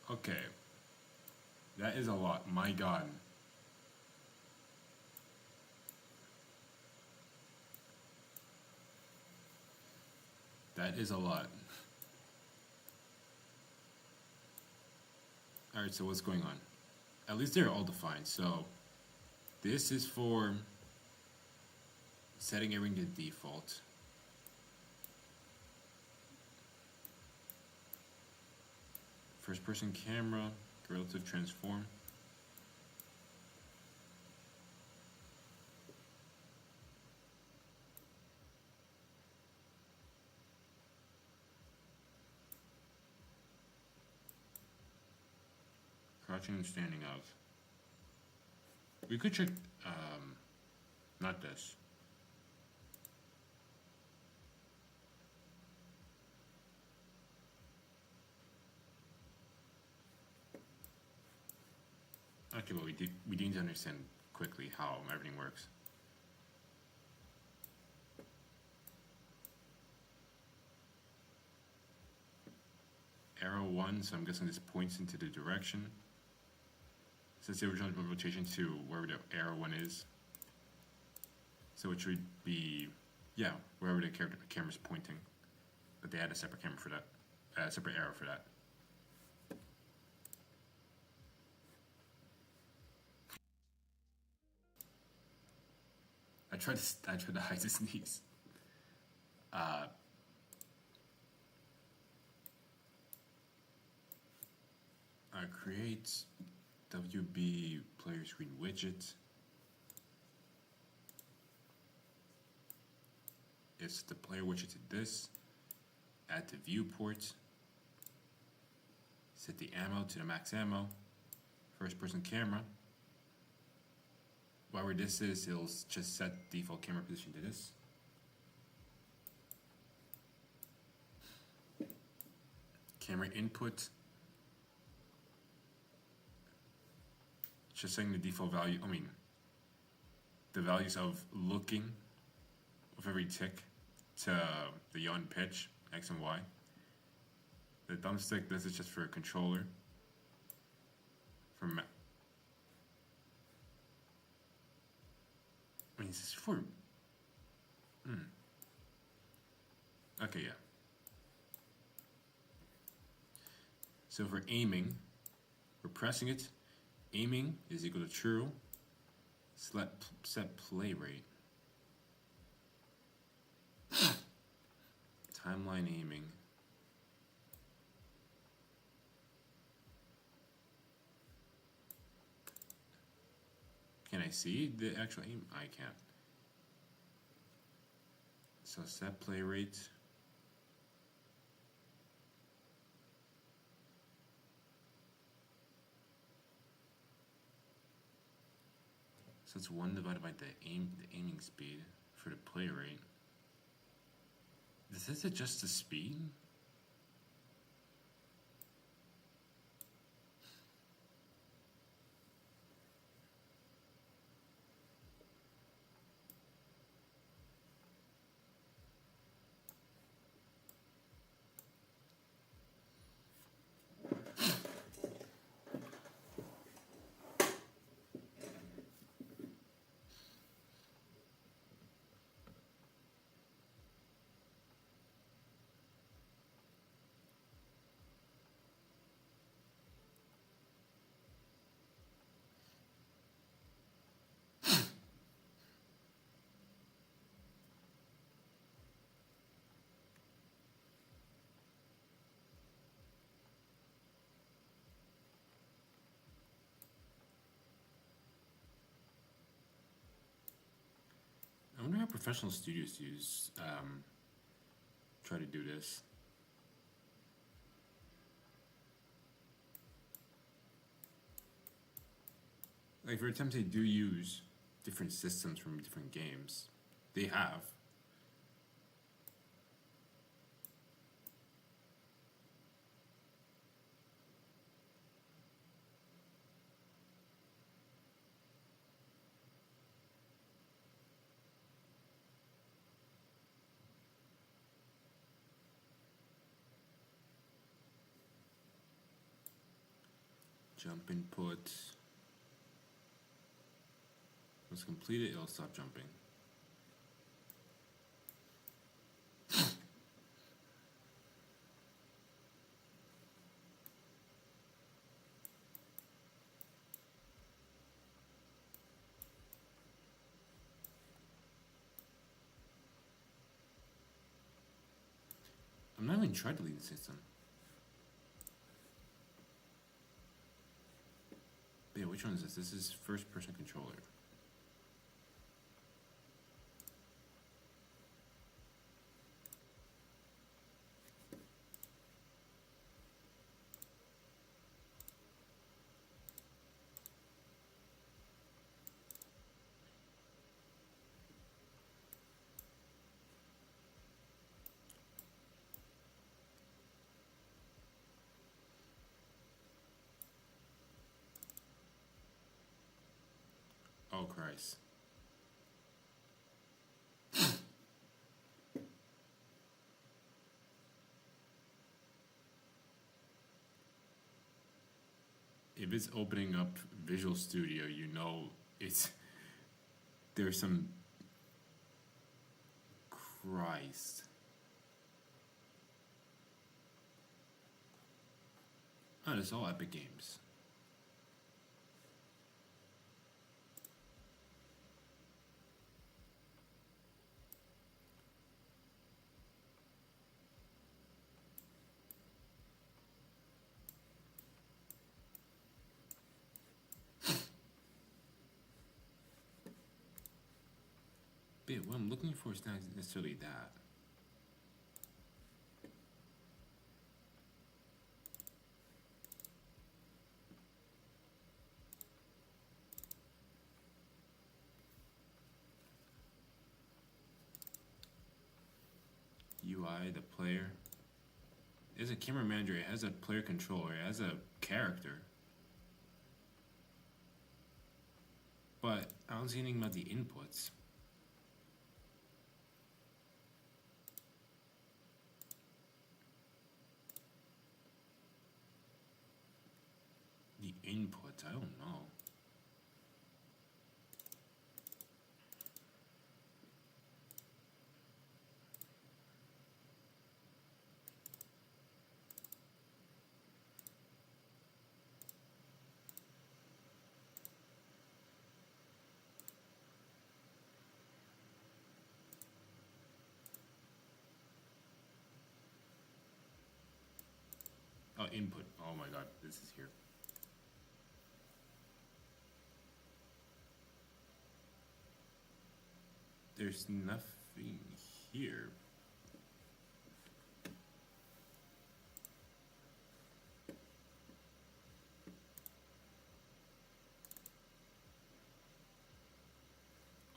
Okay. That is a lot. My God. That is a lot. Alright, so what's going on? At least they're all defined. So this is for setting everything to default. First person camera, relative transform. Crouching and standing of. We could check, not this. Okay, but we need to understand quickly how everything works. Arrow 1, so I'm guessing this points into the direction. Since the original rotation to wherever the arrow 1 is. So it should be, yeah, wherever the camera's pointing. But they had a separate camera for that, separate arrow for that. I tried to hide the sneeze. Create WB player screen widget. It's the player widget to this. Add the viewport. Set the ammo to the max ammo. First person camera. Whatever this is, it'll just set default camera position to this. Camera input. Just setting the default value, the values of looking with every tick to the yaw and pitch, X and Y. The thumbstick, this is just for a controller. Is this for... Okay, yeah. So for aiming, we're pressing it. Aiming is equal to true. Set play rate. Timeline aiming. Can I see the actual aim? I can't. So set play rate. So it's 1 divided by the aiming speed for the play rate. Does this adjust the speed? I wonder how professional studios try to do this. Like for attempts they do use different systems from different games. They have. Jump input. Once completed, it'll stop jumping. I'm not even trying to lead the system. Yeah, which one is this? This is first person controller. Oh, Christ. If it's opening up Visual Studio, you know there's some... Christ. Oh, it's all Epic Games. But what I'm looking for is not necessarily that. UI, the player. It's a camera manager, it has a player controller, it has a character. But I don't see anything about the inputs. The inputs, I don't know. Oh, input. Oh my god, this is here. There's nothing here.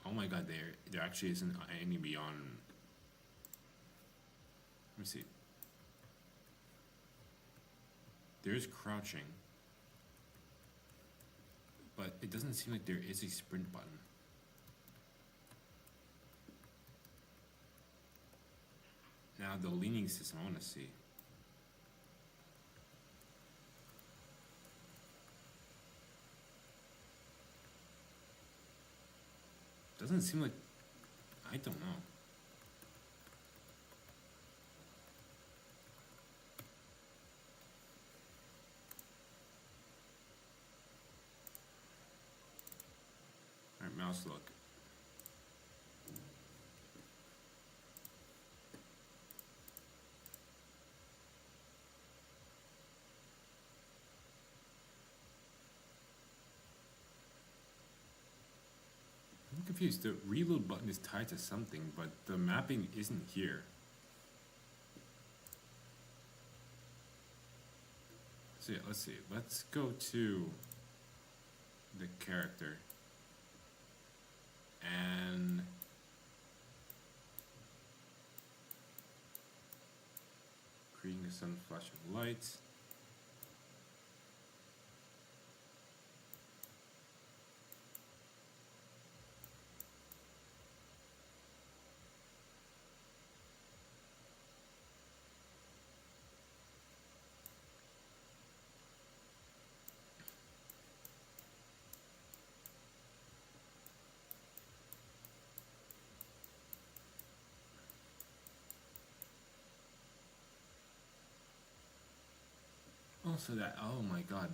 Oh my god, there actually isn't any beyond. Let me see. There's crouching, but it doesn't seem like there is a sprint button. Now the leaning system, I want to see. Doesn't seem like, I don't know. Alright, mouse look. I'm confused. The reload button is tied to something, but the mapping isn't here. So yeah, let's see. Let's go to the character and creating a sudden flash of light. Also that, oh my god.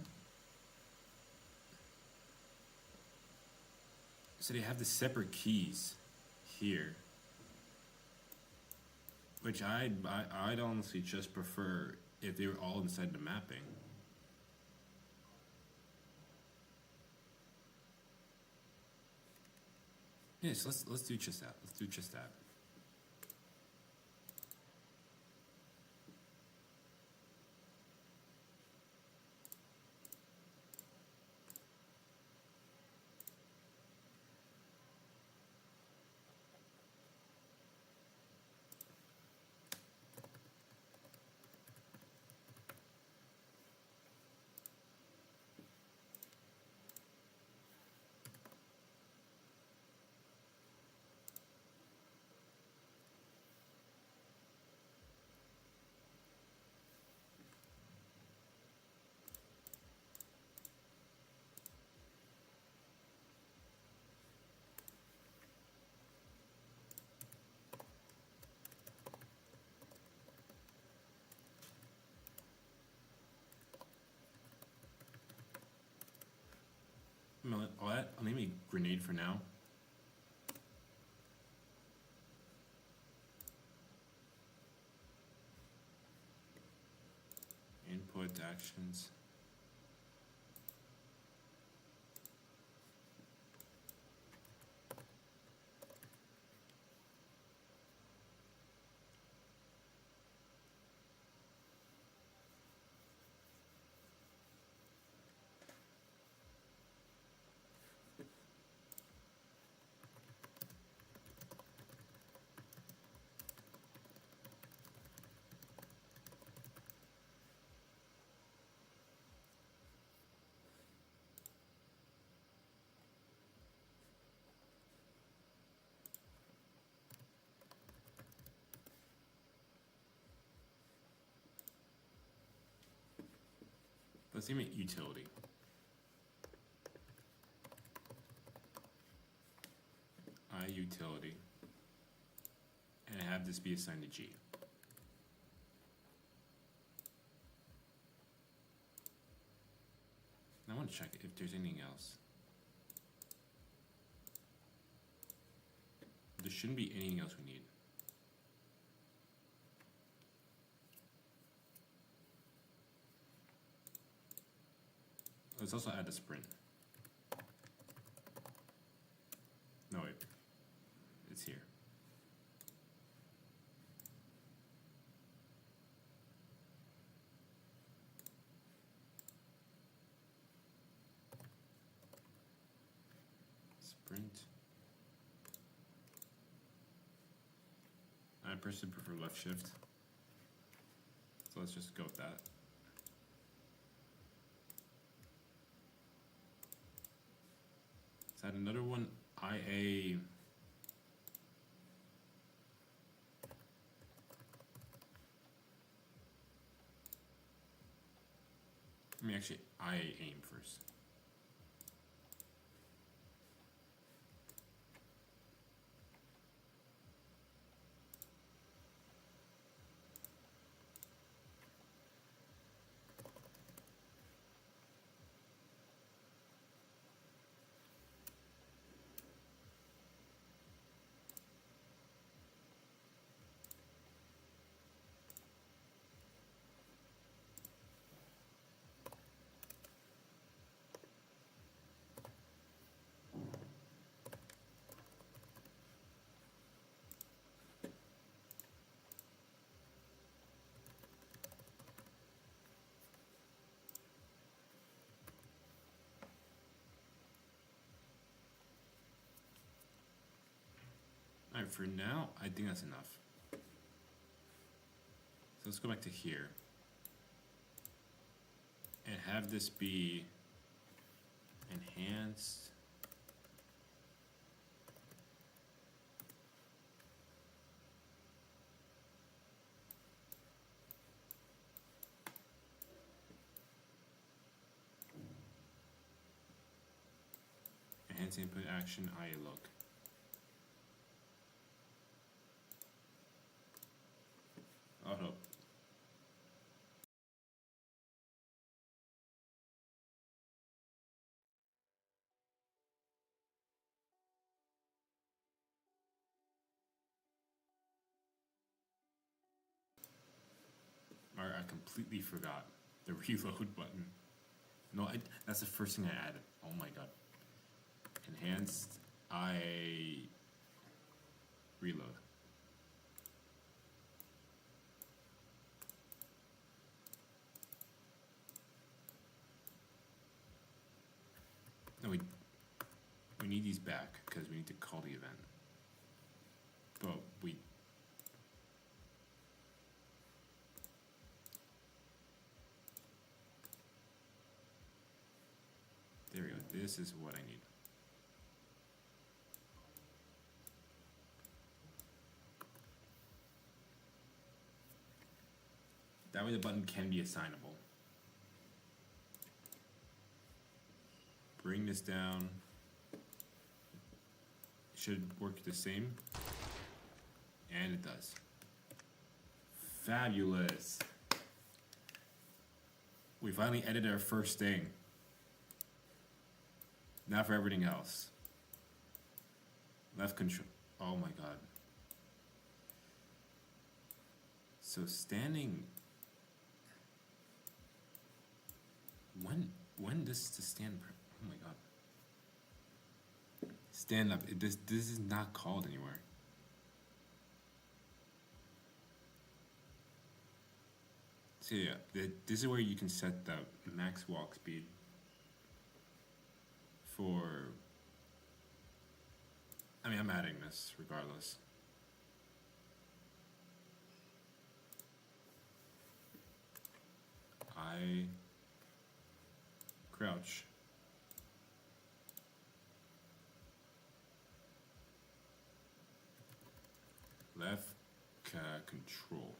So they have the separate keys here. Which I'd honestly just prefer if they were all inside the mapping. Yes, let's do just that. Let's do just that. name it grenade for now. Input actions. Let's name it utility. Utility. And have this be assigned to G. Now I want to check if there's anything else. There shouldn't be anything else we need. Let's also add a sprint. No, wait. It's here. Sprint. I personally prefer left shift. So let's just go with that. Let's add another one, IA. Let me actually IA aim first. Alright, for now, I think that's enough. So let's go back to here. And have this be enhanced. Enhance input action, IA look. Auto. Alright, I completely forgot the reload button. No, that's the first thing I added. Oh my god. Enhanced IA reload. No, we need these back because we need to call the event. But there we go. This is what I need. That way the button can be assignable. Bring this down. Should work the same. And it does. Fabulous. We finally edited our first thing. Now for everything else. Left control. Oh my god. So standing. When does the stand? Oh my god. Stand up. This is not called anywhere. So yeah, this is where you can set the max walk speed for. I mean, I'm adding this regardless. I crouch. Left control.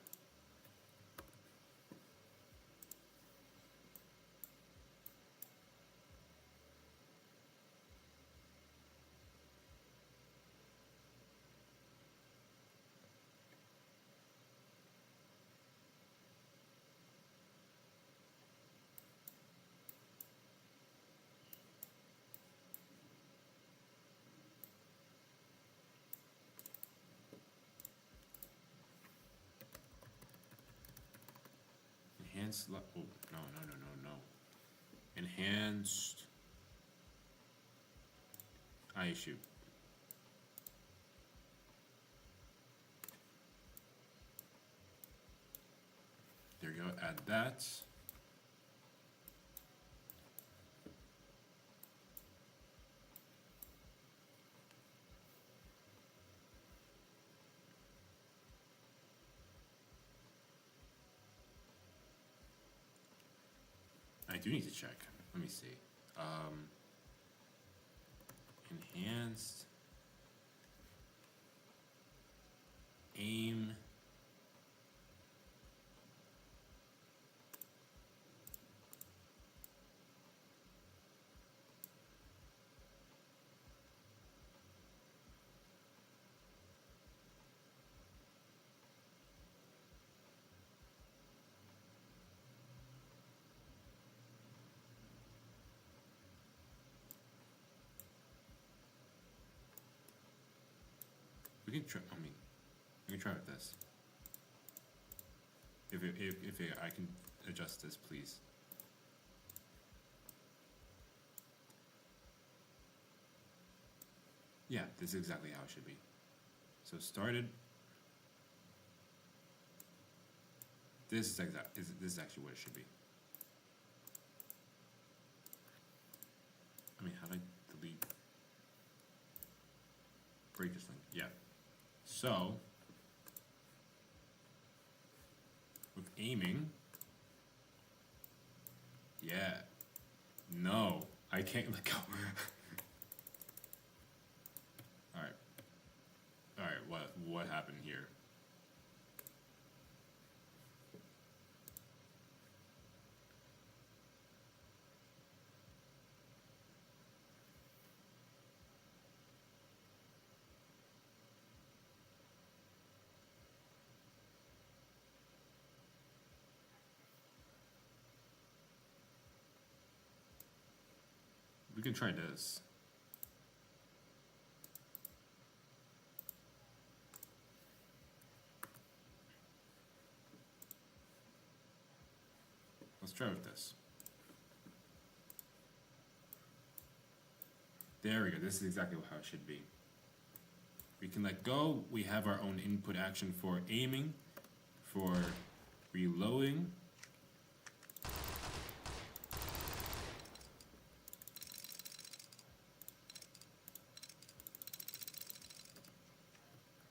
Enhanced. Oh no. Enhanced. Eye shoot. There you go. Add that. I do need to check. Let me see. Enhanced aim. We can try. I mean, we can try with this. I can adjust this, please. Yeah, this is exactly how it should be. So started. This is actually what it should be. I mean, how do I delete? Break this link. Yeah. So with aiming, yeah. No, I can't let go. All right. What happened here? We can try this. Let's try with this. There we go. This is exactly how it should be. We can let go. We have our own input action for aiming, for reloading.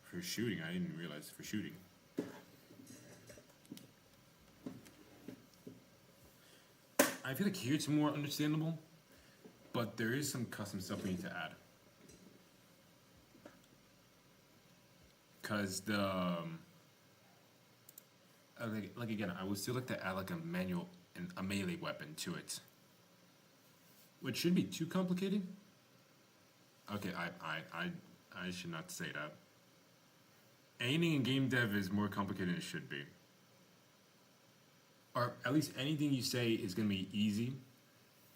For shooting, I didn't realize for shooting. I feel like here it's more understandable, but there is some custom stuff we need to add. Cause like again, I would still like to add like a manual and a melee weapon to it, which should be too complicated. Okay, I should not say that. Anything in game dev is more complicated than it should be. Or at least anything you say is going to be easy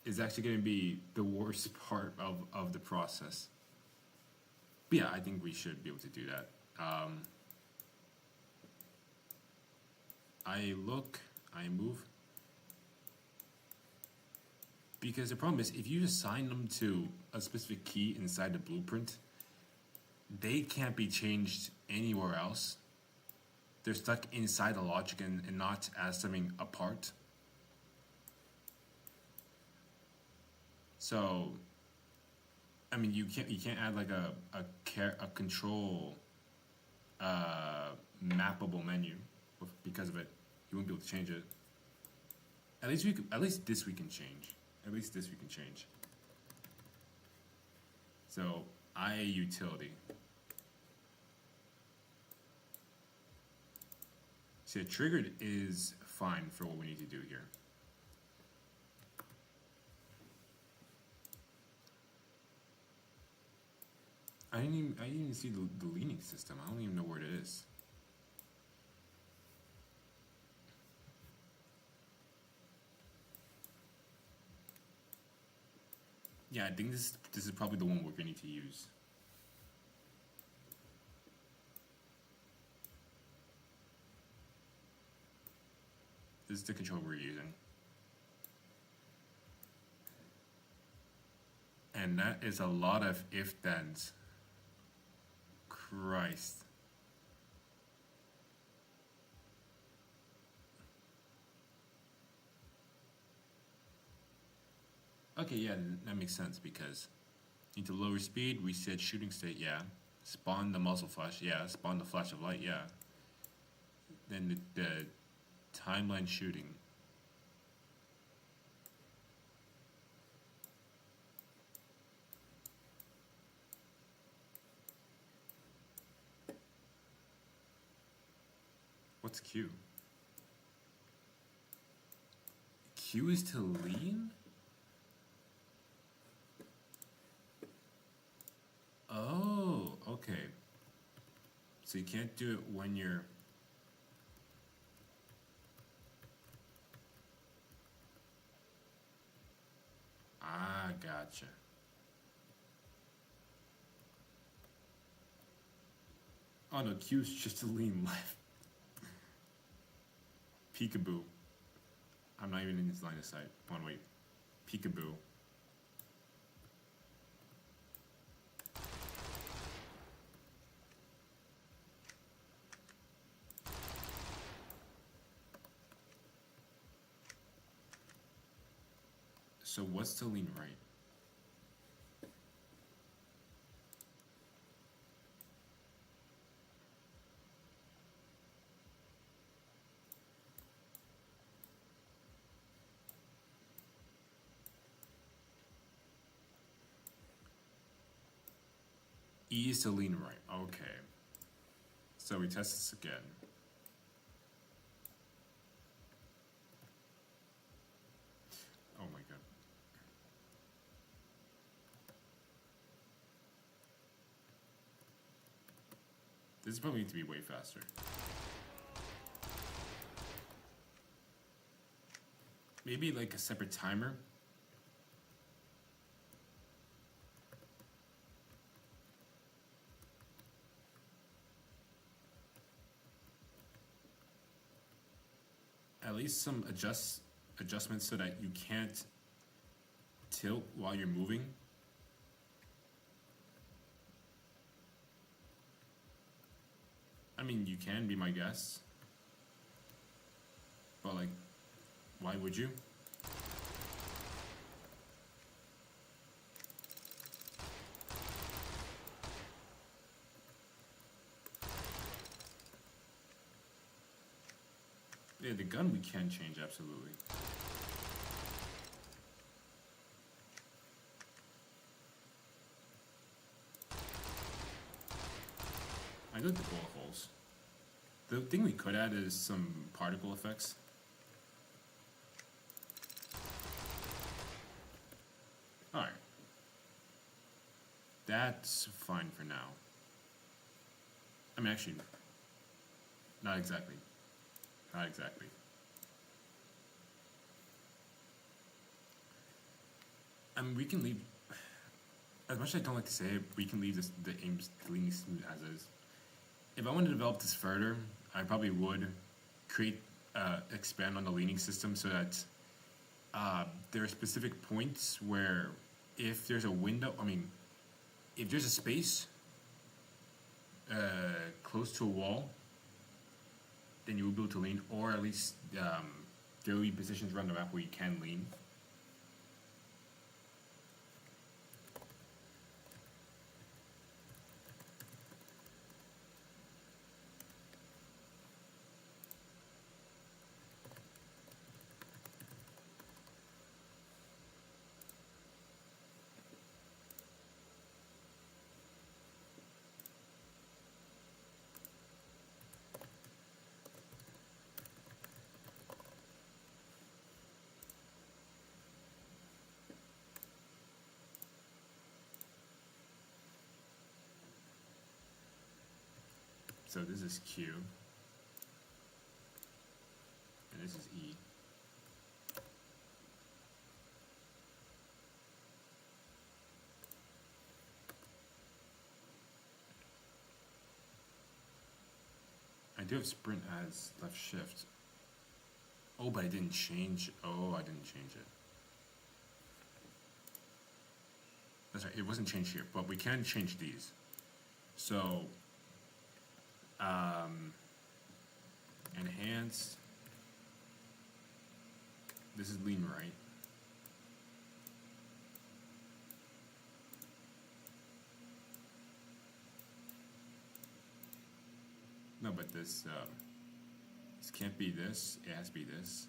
is actually going to be the worst part of the process. But yeah, I think we should be able to do that. I look, I move. Because the problem is, if you assign them to a specific key inside the blueprint, they can't be changed anywhere else. They're stuck inside the logic and not as something apart. So, I mean, you can't add like a control mappable menu because of it. You won't be able to change it. At least this we can change. At least this we can change. So IA utility. See, triggered is fine for what we need to do here. I didn't even see the leaning system. I don't even know where it is. Yeah, I think this is probably the one we're going to need to use. This is the control we're using. And that is a lot of if-thens. Christ. Okay, yeah, that makes sense because need to lower speed, reset shooting state, yeah. Spawn the muzzle flash, yeah. Spawn the flash of light, yeah. Then the timeline shooting. What's Q? Q is to lean? Oh, okay. So you can't do it when you're... Ah, gotcha. Oh no, Q is just to lean left. Peekaboo. I'm not even in his line of sight. Hold on, wait. Peekaboo. So what's to lean right? E is to lean right. Okay. So we test this again. Oh my god. This probably needs to be way faster. Maybe like a separate timer. At least some adjustments so that you can't tilt while you're moving. I mean, you can be my guess. But like, why would you? Yeah, the gun we can change, absolutely. I did the bullet holes. The thing we could add is some particle effects. Alright. That's fine for now. I mean, actually, not exactly. Not exactly. I mean, we can leave. As much as I don't like to say it, we can leave the aims leaning smooth as is. If I want to develop this further, I probably would create expand on the leaning system so that there are specific points where if there's a window, I mean, if there's a space close to a wall, then you will be able to lean, or at least there will be positions around the map where you can lean. So this is Q, and this is E. I do have sprint as left shift. Oh, but I didn't change. Oh, I didn't change it. That's right, it wasn't changed here, but we can change these. So, enhanced. This is lean right. No, but this can't be this. It has to be this.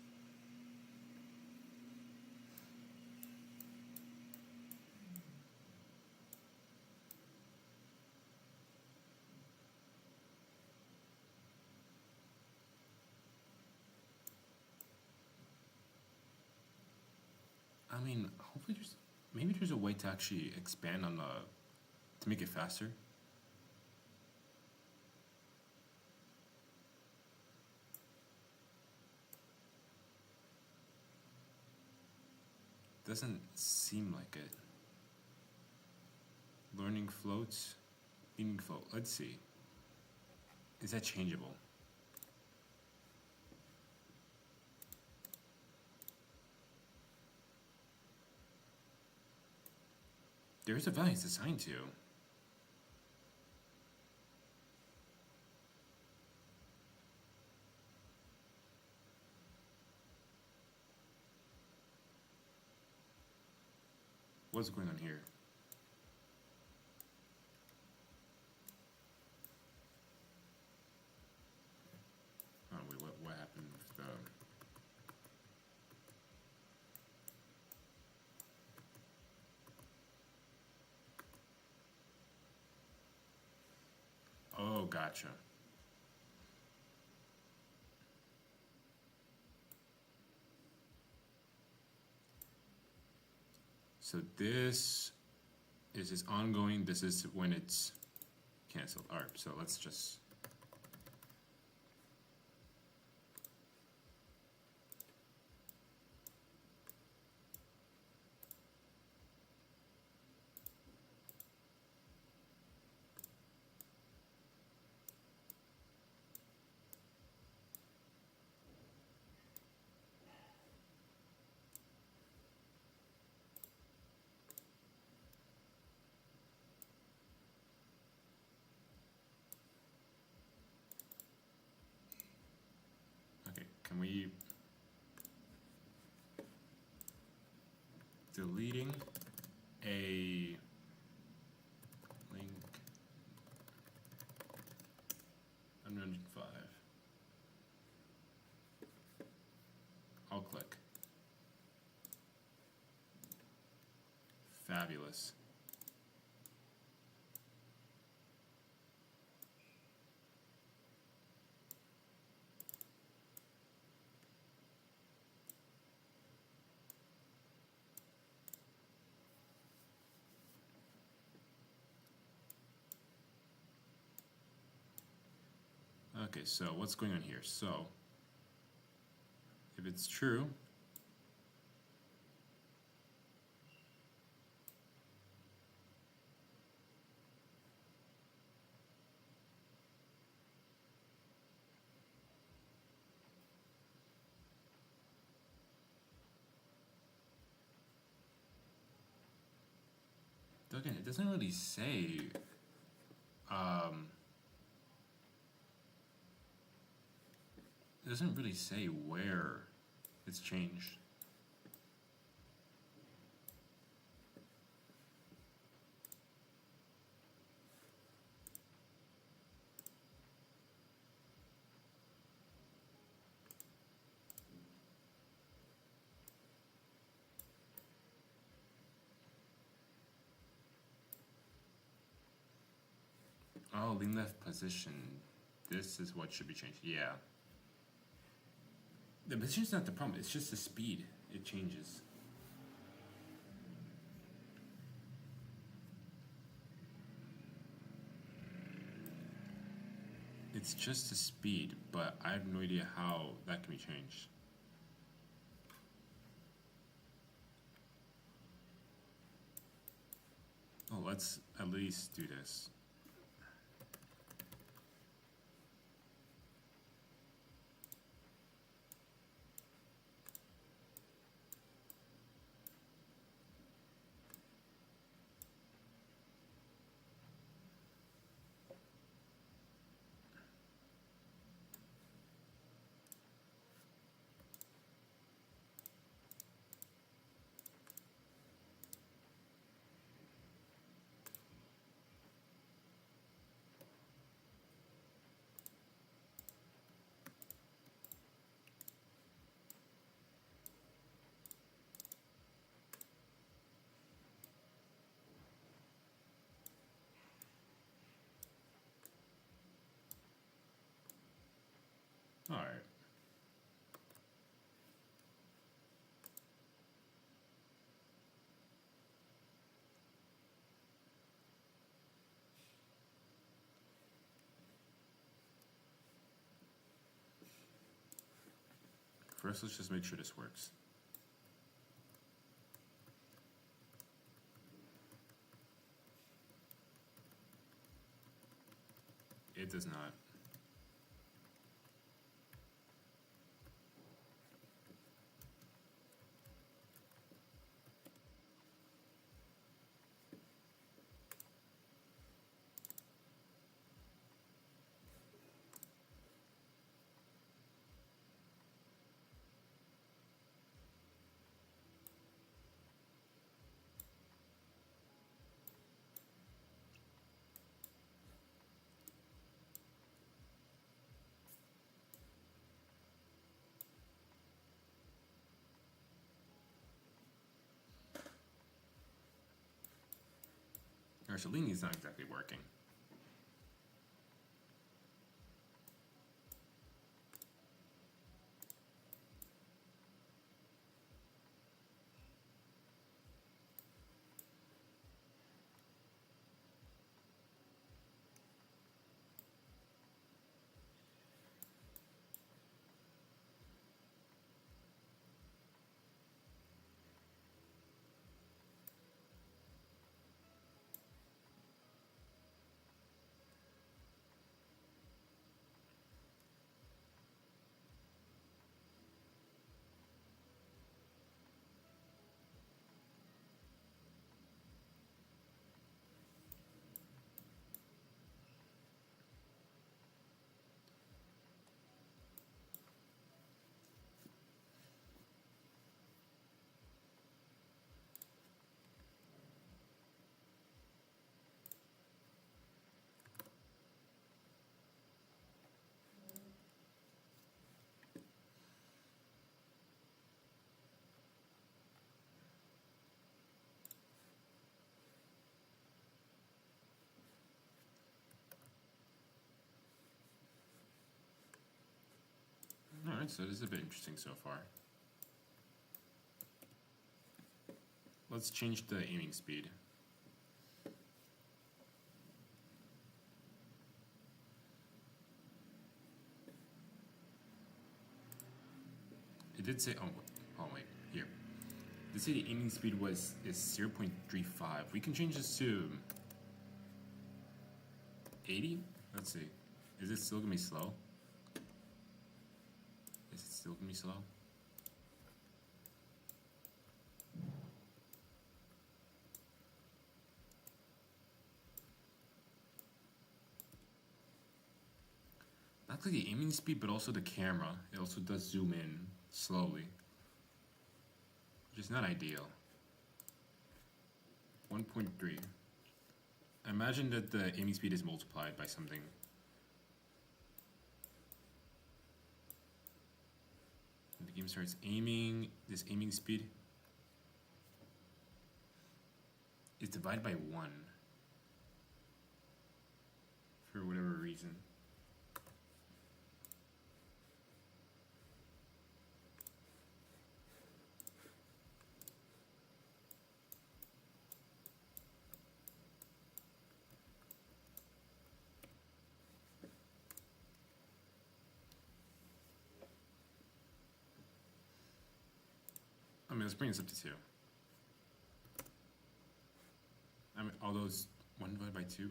I mean, hopefully maybe there's a way to actually expand on to make it faster. Doesn't seem like it. Learning floats, leaning float. Let's see. Is that changeable? There's a value it's assigned to. What's going on here? Oh wait, what happened with the... Oh, gotcha. So this is ongoing. This is when it's canceled. All right, so let's just... Okay, can we... Deleting a link 105. I'll click. Fabulous. Okay, so what's going on here? So, if it's true, So again, it doesn't really say. It doesn't really say where it's changed. Oh, lean left position. This is what should be changed. Yeah. The position's not the problem. It's just the speed. It changes. It's just the speed, but I have no idea how that can be changed. Oh, let's at least do this. All right. First, let's just make sure this works. It does not. Our Cellini's not exactly working. Alright, so this is a bit interesting so far. Let's change the aiming speed. It did say, oh wait, here. It did say the aiming speed is 0.35. We can change this to 80? Let's see. Is it still gonna be slow? Is it still gonna be slow? not only the aiming speed, but also the camera. It also does zoom in slowly, which is not ideal. 1.3. Imagine that the aiming speed is multiplied by something. When the game starts aiming, this aiming speed is divided by 1 for whatever reason. I mean, let's bring this up to 2. I mean, although it's 1 divided by 2.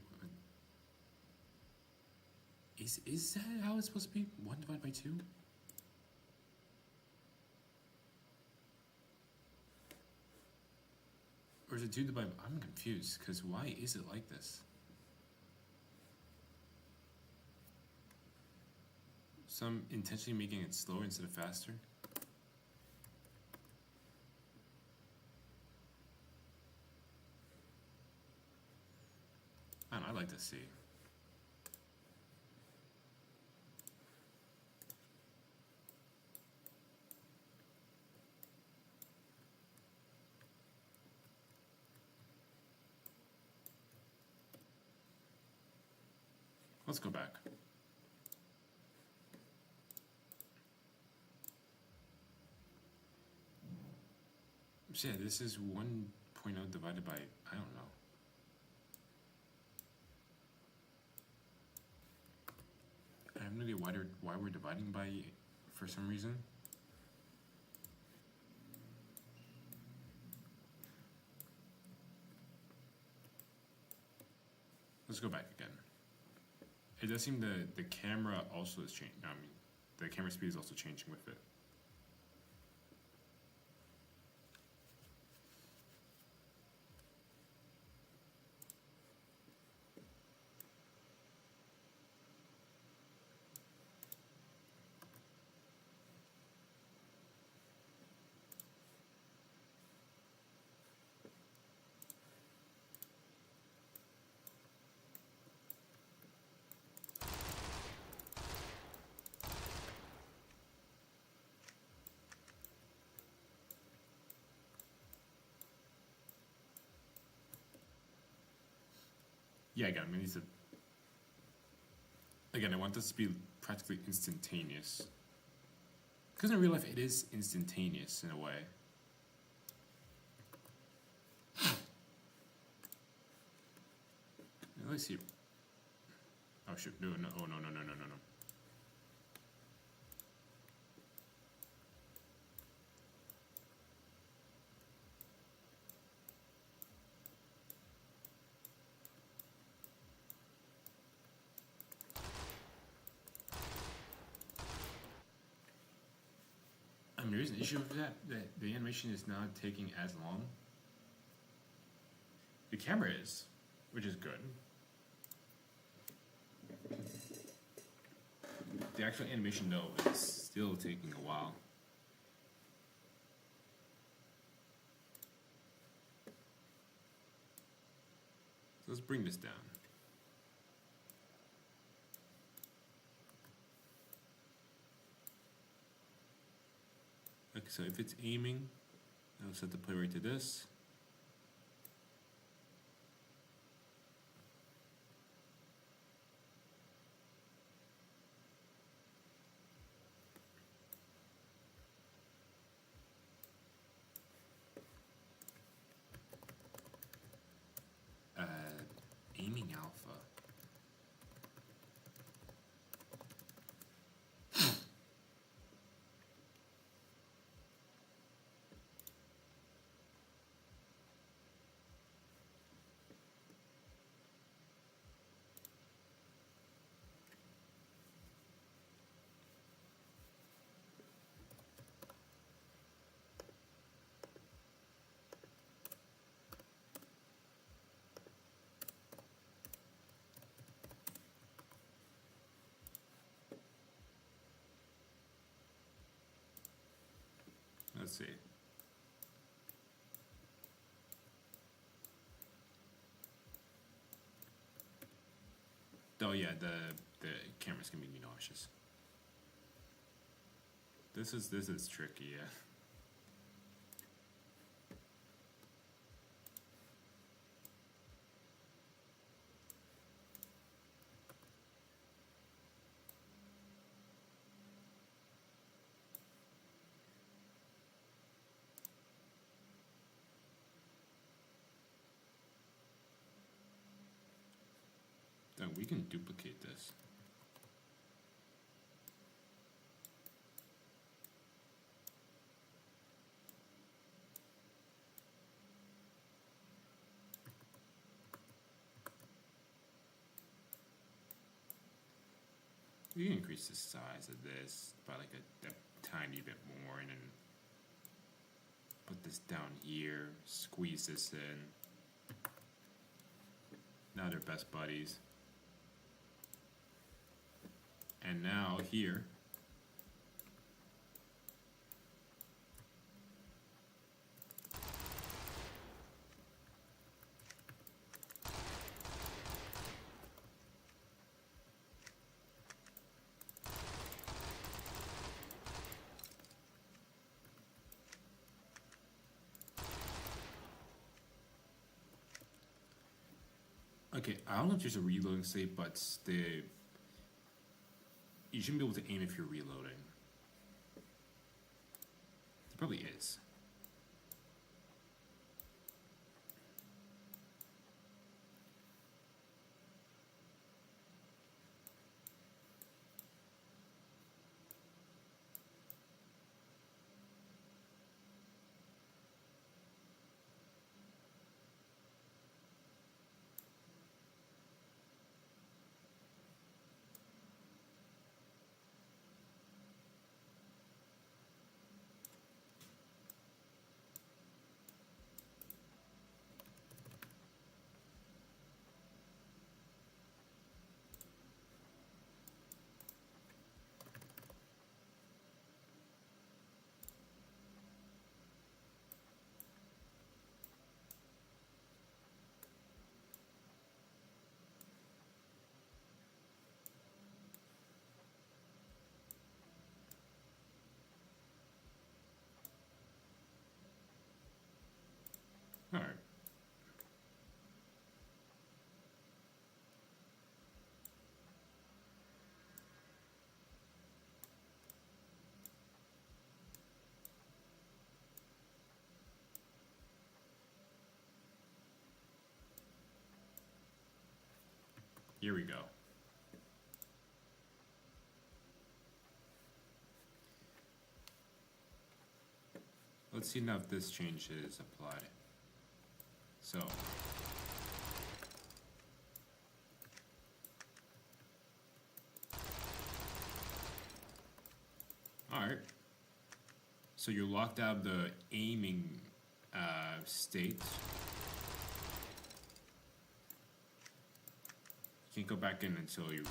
Is that how it's supposed to be? 1 divided by 2? Or is it 2 divided by... I'm confused, because why is it like this? So I'm intentionally making it slower instead of faster? I don't know, I'd like to see. Let's go back. So yeah, this is 1.0 divided by, I don't know. I have no idea why we're dividing by for some reason. Let's go back again. It does seem the camera also is changing. I mean, the camera speed is also changing with it. Yeah, again, I mean, again, I want this to be practically instantaneous. Because in real life, it is instantaneous in a way. Let's see. Oh shoot! No! Oh no! I mean, there is an issue with that the animation is not taking as long. The camera is, which is good. The actual animation, though, is still taking a while. So let's bring this down. Okay, so if it's aiming, I'll set the play rate to this. Aiming alpha. Let's see. Oh yeah, the camera's gonna be nauseous. This is tricky, yeah. Then we can duplicate this. We can increase the size of this by like a tiny bit more, and then put this down here, squeeze this in. Now they're best buddies. And now here, okay, I don't know if there's a reloading state, but you shouldn't be able to aim if you're reloading. There probably is. All right. Here we go. Let's see now if this change is applied. So, all right. So you're locked out of the aiming state. You can't go back in until you reload.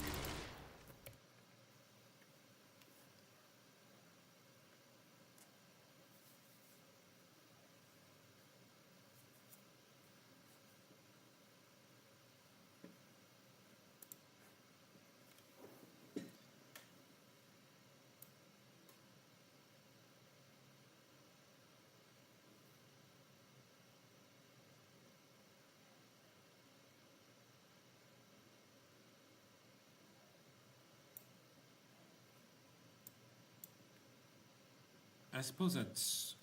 I suppose that's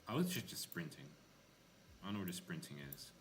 I was just sprinting. I don't know where the sprinting is.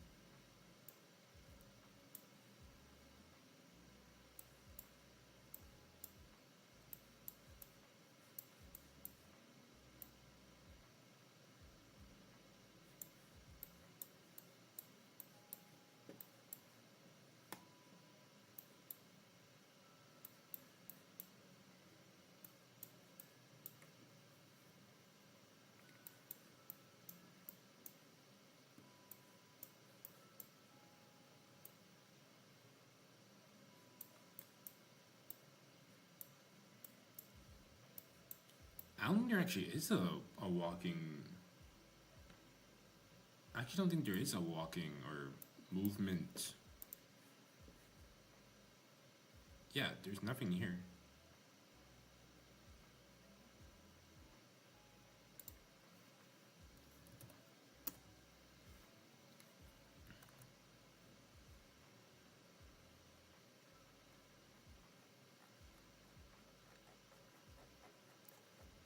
don't think there actually is a walking. I actually don't think there is a walking or movement. Yeah, there's nothing here.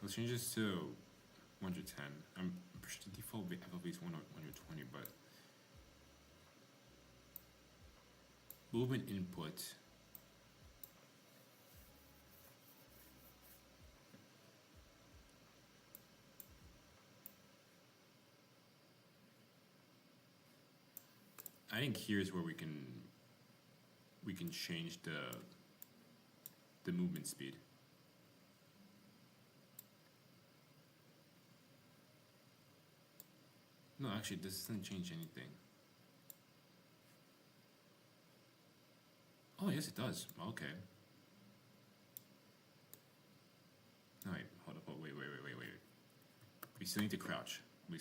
Let's change this to 110. I'm pretty sure the default FLV is 120, but movement input. I think here's where we can change the movement speed. No, actually, this doesn't change anything. Oh, yes, it does. Okay. No, wait, hold up. Oh, wait. We still need to crouch. We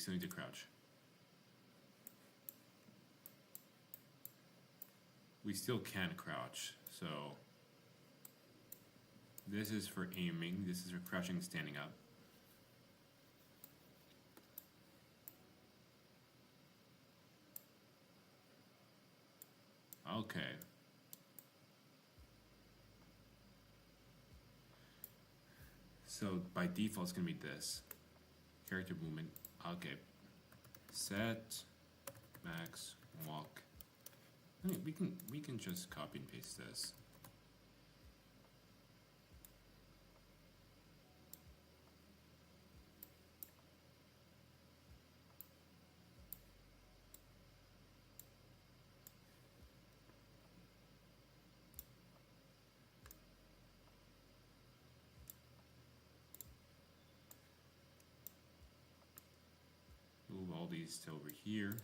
still can crouch, so this is for aiming, this is for crouching and standing up. Okay. So by default it's gonna be this. Character movement. Okay. Set max walk. I mean, we can just copy and paste this. Move all these to over here.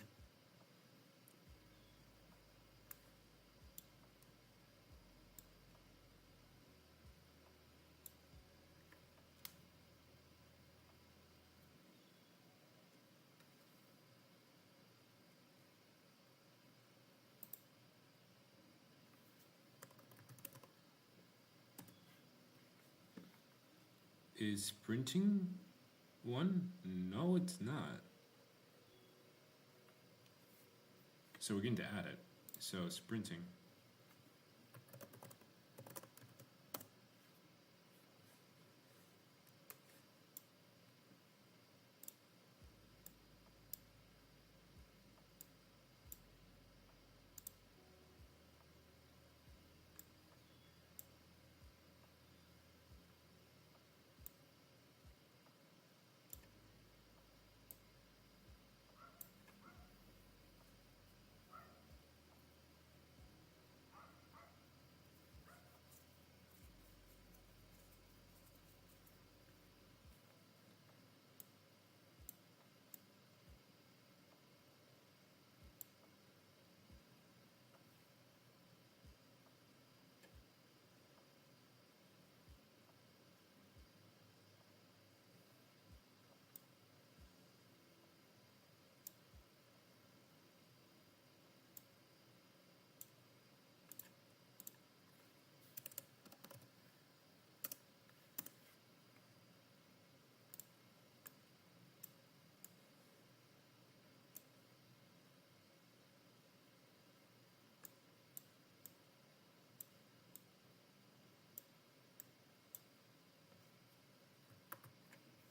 Is sprinting one? No, it's not. So we're going to add it. So sprinting.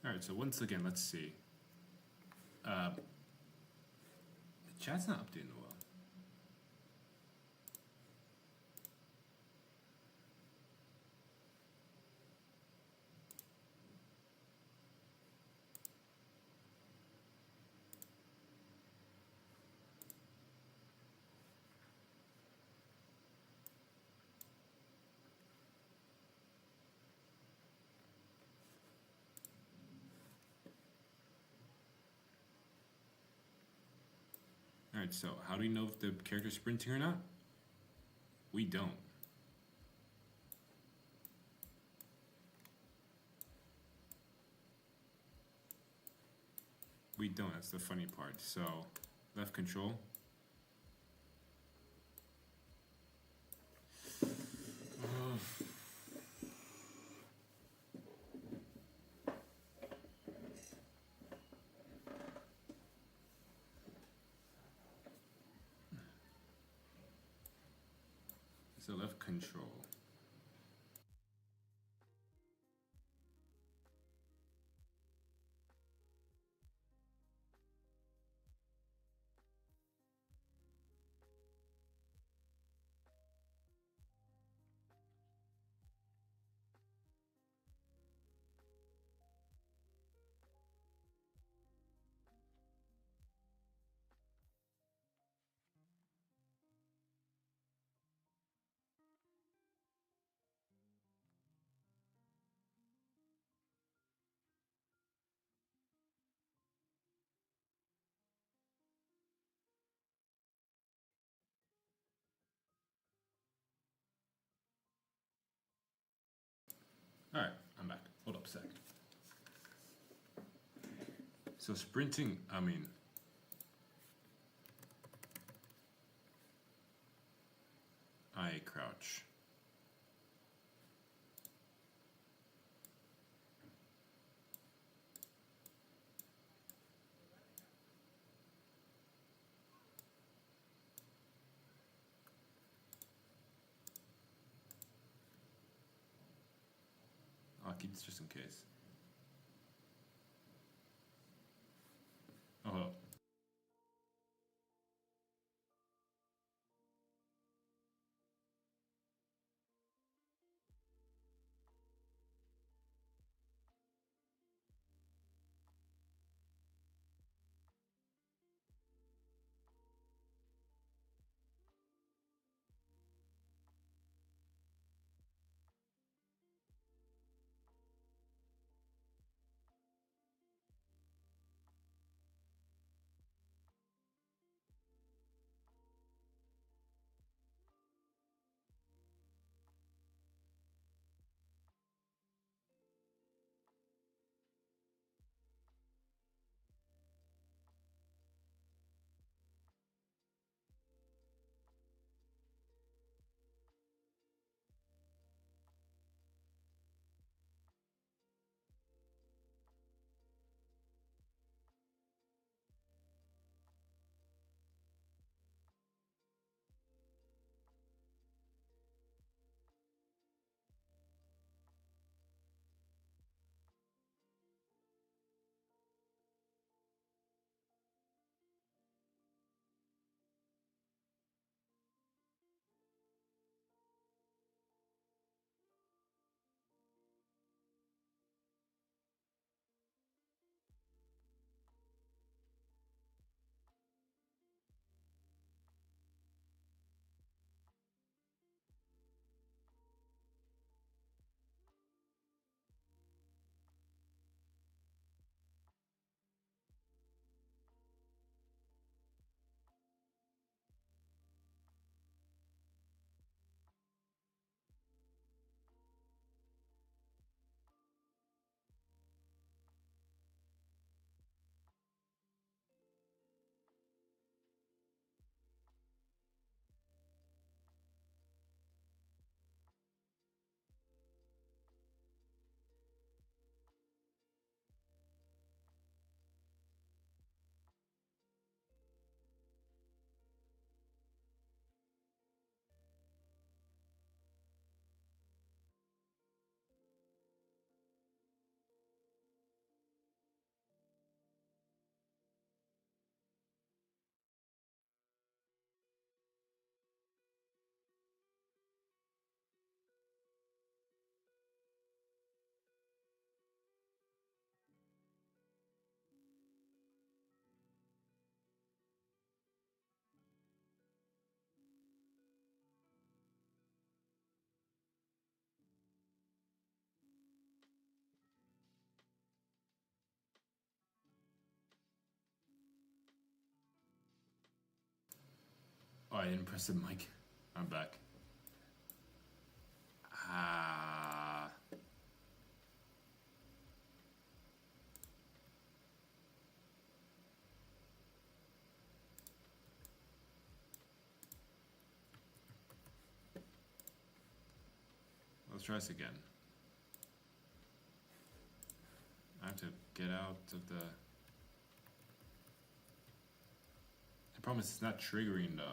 All right, so once again, let's see. The chat's not updating well. All right, so how do we know if the character's sprinting or not? We don't. we don't. That's the funny part. So left control. So left control. All right, I'm back. Hold up a sec. So sprinting, I crouch. I'll keep this just in case. Oh, hold up. Oh, I didn't press the mic. I'm back. let's try this again. I have to get out of the... I promise it's not triggering the...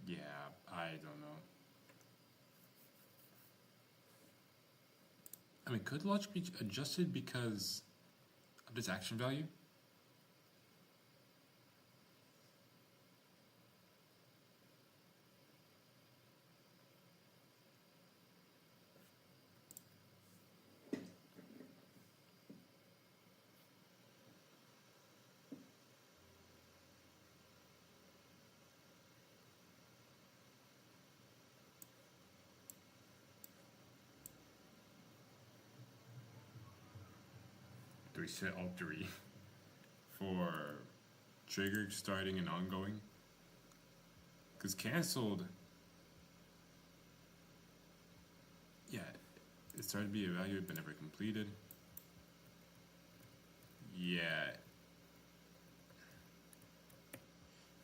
Yeah, I don't know. I mean, could logic be adjusted because of this action value? Do we set all three for trigger, starting, and ongoing? Because canceled, yeah, it started to be evaluated but never completed. Yeah.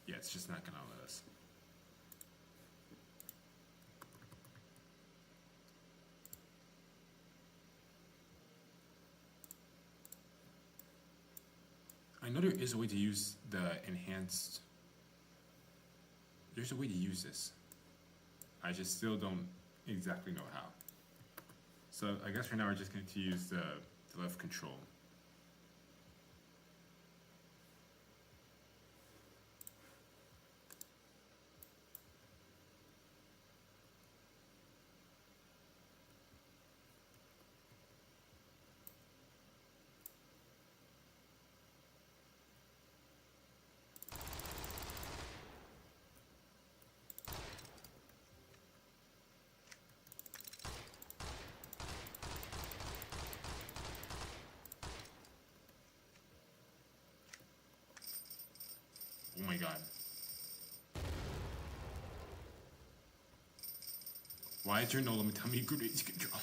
Yeah, it's just not gonna let us. I know there is a way to use the enhanced. There's a way to use this. I just still don't exactly know how. So I guess for now we're just going to use the left control. Oh my god. Why is there no limit on me grenades control?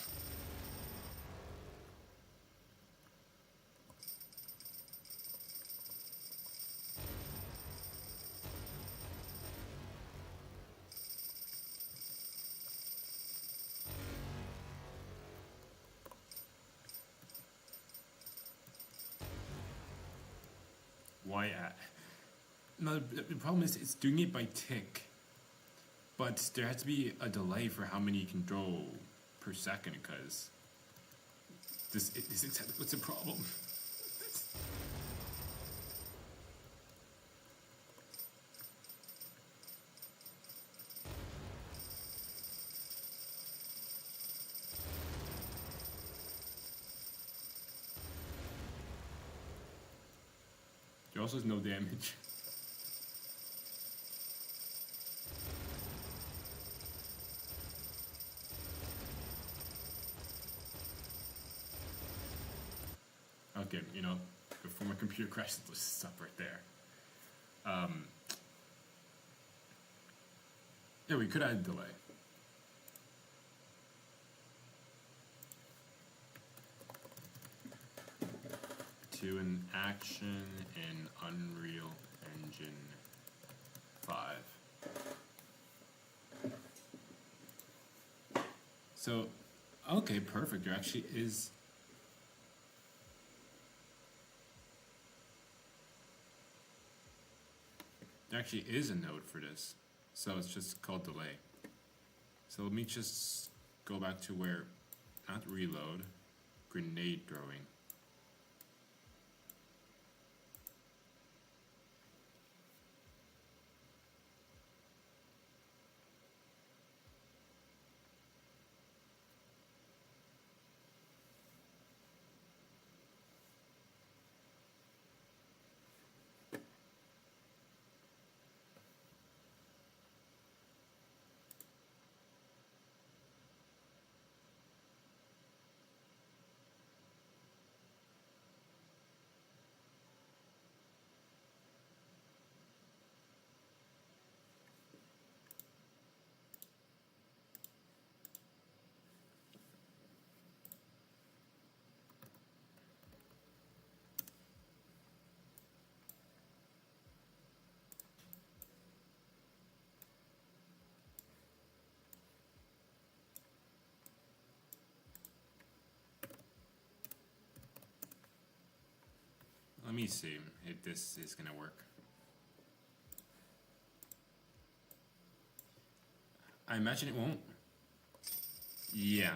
Why at? No, the problem is it's doing it by tick. But there has to be a delay for how many you can throw per second, because this is exactly what's the problem. There also is no damage. Okay, you know, before my computer crashes, let's stop right there. Yeah, we could add delay. To an action in Unreal Engine 5. So, okay, perfect. There actually is. There actually is a node for this. So it's just called delay. So let me just go back to where, not reload, grenade throwing. me see if this is gonna work. I imagine it won't. Yeah.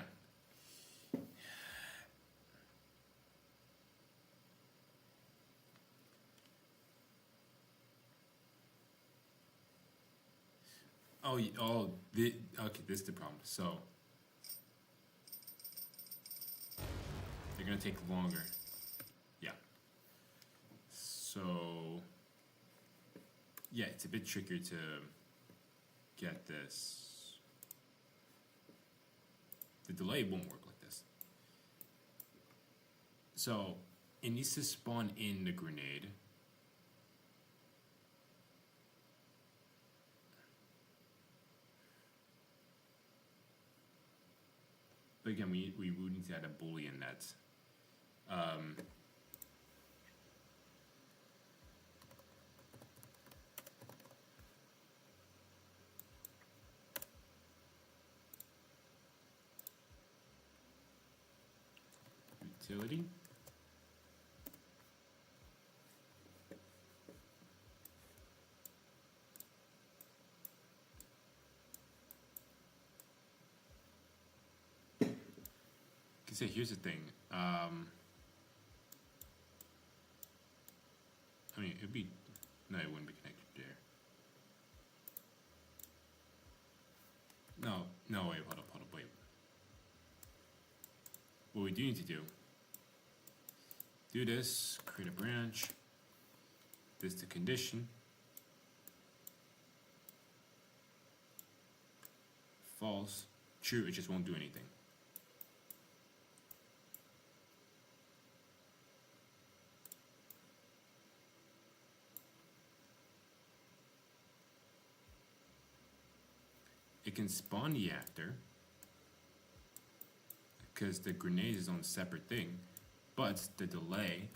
Okay, this is the problem. So they're gonna take longer. Yeah. So yeah, it's a bit trickier to get this. The delay won't work like this. So it needs to spawn in the grenade. But again, we would need to add a boolean that's utility. So here's the thing. I mean, it'd be no, it wouldn't be connected there. No, wait, hold up, wait. What we do need to do this, create a branch. This the condition. False, true. It just won't do anything. It can spawn the actor because the grenade is on a separate thing, but the delay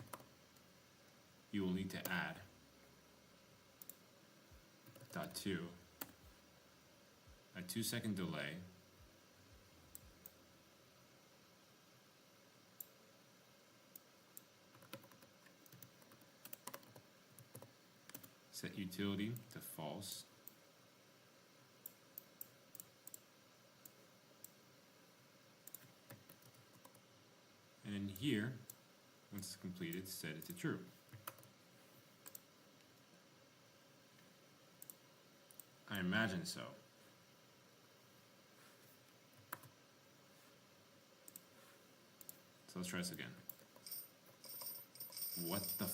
you will need to add .2, a 2-second delay. Set utility to false. And in here, once it's completed, set it to true. I imagine so. So let's try this again. What the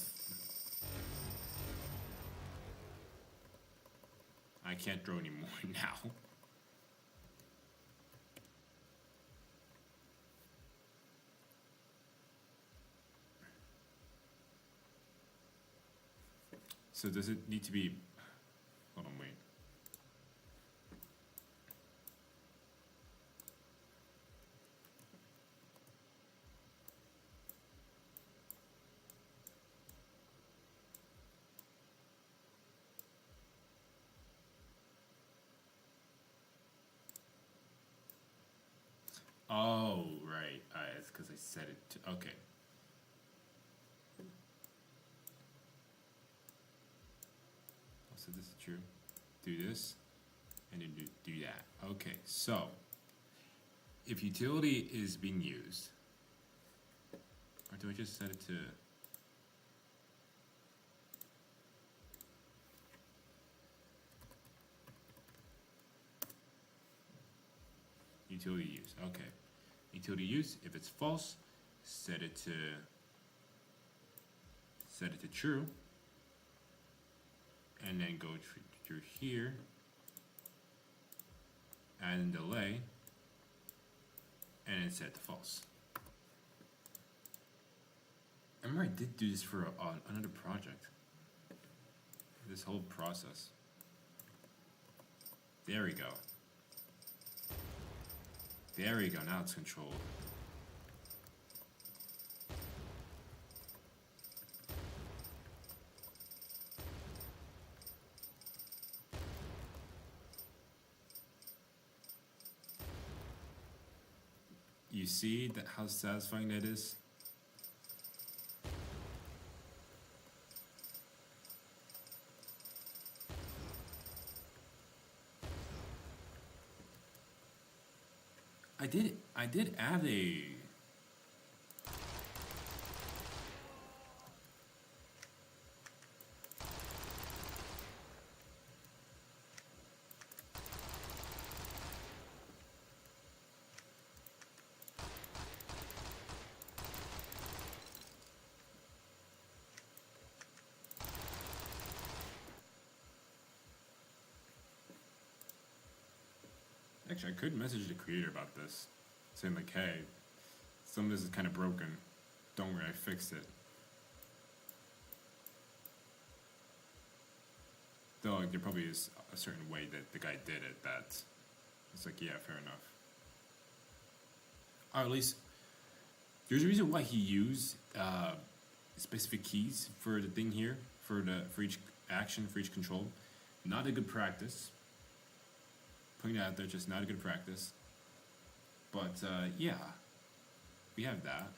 I can't draw anymore now. So does it need to be, hold on, wait. Oh, right, it's because I set it to, okay. So this is true. Do this, and then do that. Okay, so if utility is being used, or do I just set it to utility use? Okay, utility use. If it's false, set it to true. And then go through here, add in delay, and then set to false. I remember I did do this for another project. This whole process. There we go. There we go, now it's controlled. You see that how satisfying that is? I did add a. Actually, I could message the creator about this, saying like, "Hey, some of this is kind of broken. Don't worry, I fixed it." Though like, there probably is a certain way that the guy did it that it's like, yeah, fair enough. Or at least there's a reason why he used specific keys for the thing here for each action, for each control. Not a good practice. Putting that out there, just not a good practice. But yeah, we have that.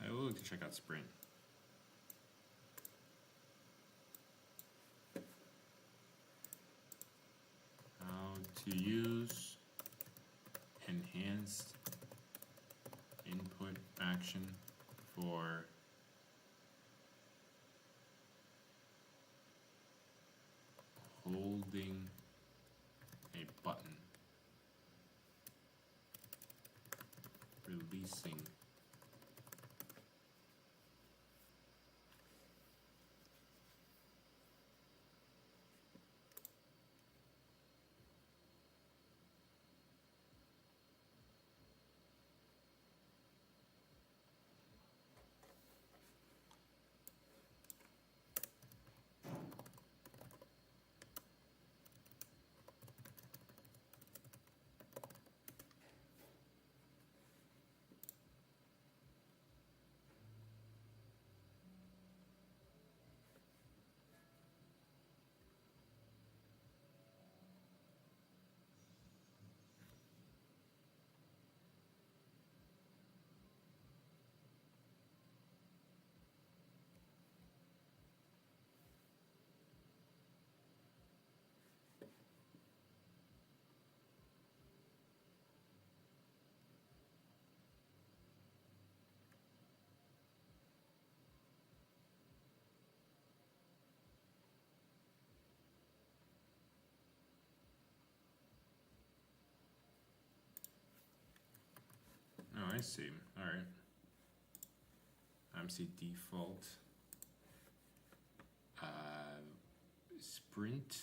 I will look to check out Sprint. How to use enhanced input action for holding a button, releasing Oh, I see. All right. MC default. Sprint.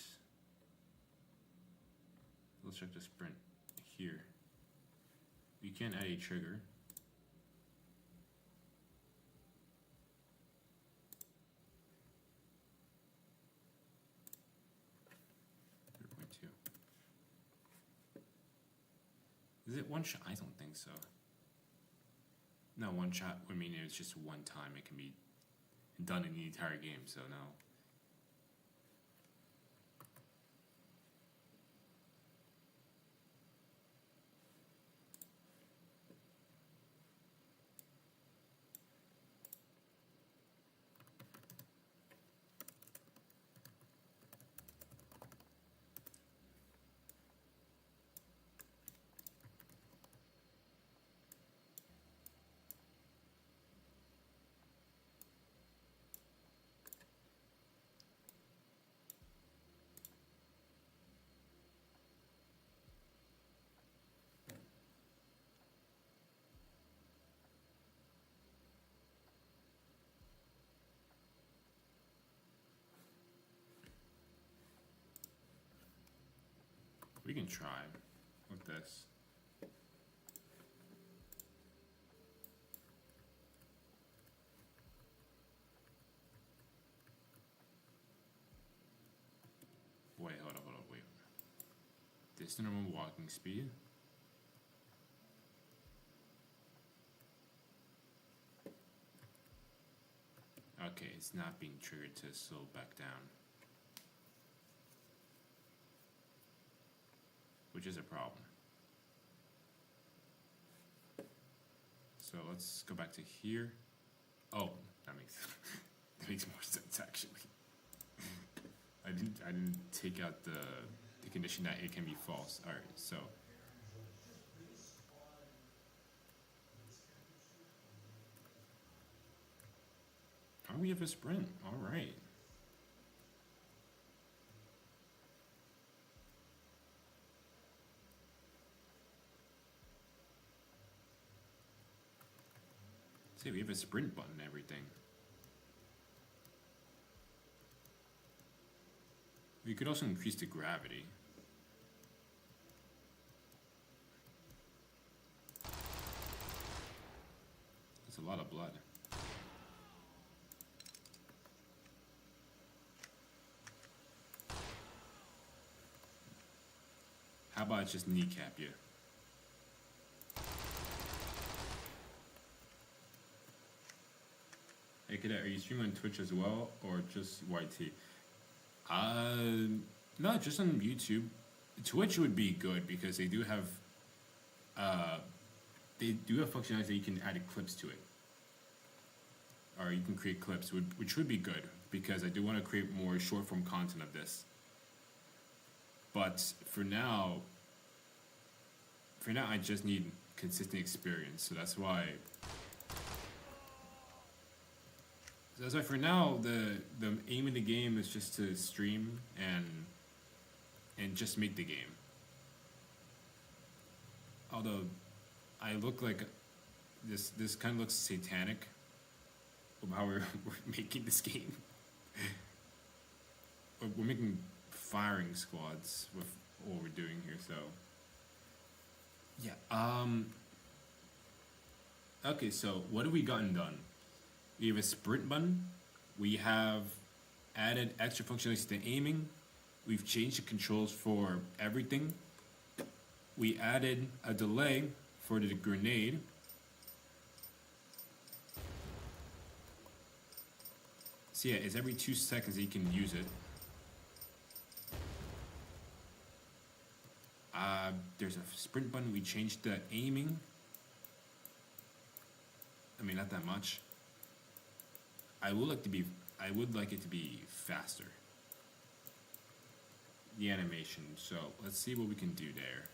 Let's check the sprint here. You can add a trigger. Is it one shot? I don't think so. No, one shot would mean it's just one time. It can be done in the entire game, so no. We can try with this. Wait, hold on, wait. This is the normal walking speed. Okay, it's not being triggered to slow back down. Which is a problem. So let's go back to here. Oh, that makes more sense actually. I didn't take out the condition that it can be false. Alright, so oh, we have a sprint. Alright. See, we have a sprint button and everything. We could also increase the gravity. That's a lot of blood. How about I just kneecap you? Hey Cadet, are you streaming on Twitch as well, or just YT? No, just on YouTube. Twitch would be good because they do have functionality that you can add clips to it, or you can create clips, which would be good because I do want to create more short form content of this. But for now, I just need consistent experience, so that's why. That's why for now the aim of the game is just to stream and just make the game. Although I look like this kind of looks satanic of how we're making this game. We're making firing squads with what we're doing here, so yeah. Okay, so what have we gotten done? We have a sprint button. We have added extra functionality to aiming. We've changed the controls for everything. We added a delay for the grenade. So yeah, it's every 2 seconds that you can use it. There's a sprint button. We changed the aiming. I mean, not that much. I would like it to be faster. The animation. So let's see what we can do there.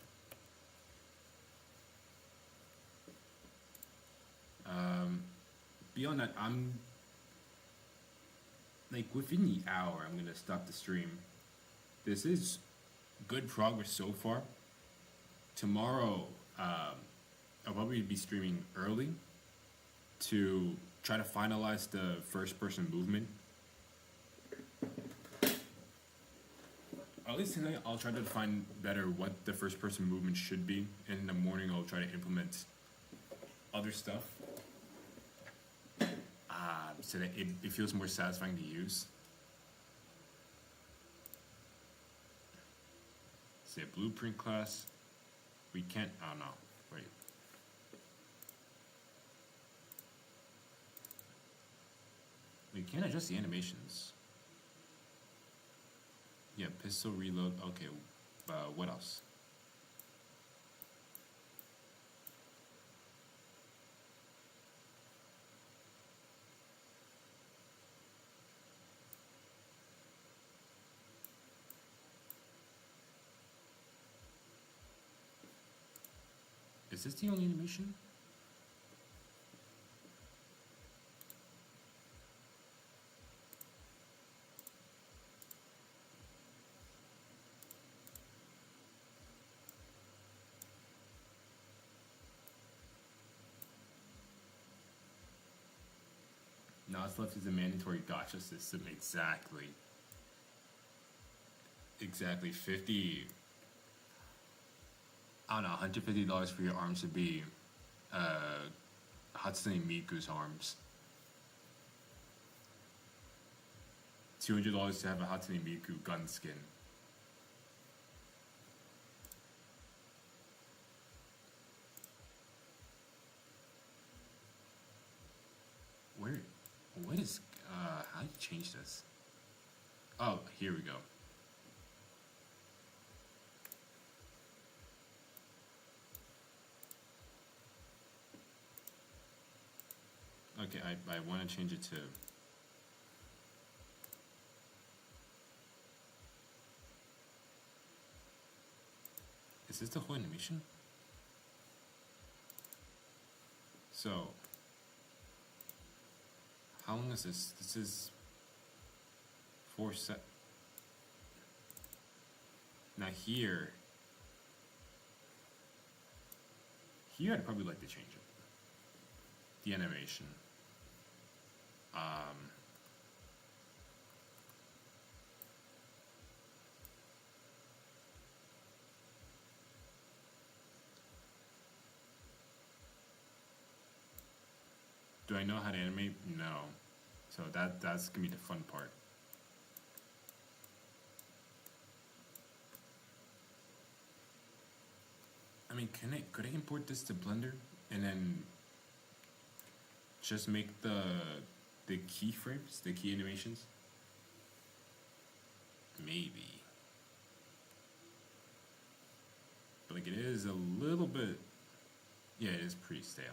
Beyond that, I'm like within the hour, I'm gonna stop the stream. This is good progress so far. Tomorrow, I'll probably be streaming early to try to finalize the first person movement. At least tonight I'll try to define better what the first person movement should be, and in the morning I'll try to implement other stuff so that it feels more satisfying to use. Say blueprint class. We can't, oh no, wait. We can't adjust the animations. Yeah, pistol reload. Okay, what else? Is this the only animation? Nas left is a mandatory gotcha system. Exactly. 50. I don't know, $150 for your arms to be Hatsune Miku's arms. $200 to have a Hatsune Miku gun skin. What is, how do you change this? Oh, here we go. Okay, I want to change it to... Is this the whole animation? So... How long is this? This is 4 sec. Now here I'd probably like to change it. The animation. Do I know how to animate? No. So that's gonna be the fun part. I mean, could I import this to Blender and then just make the keyframes, the key animations? Maybe. But like it is a little bit, yeah, it is pretty stale.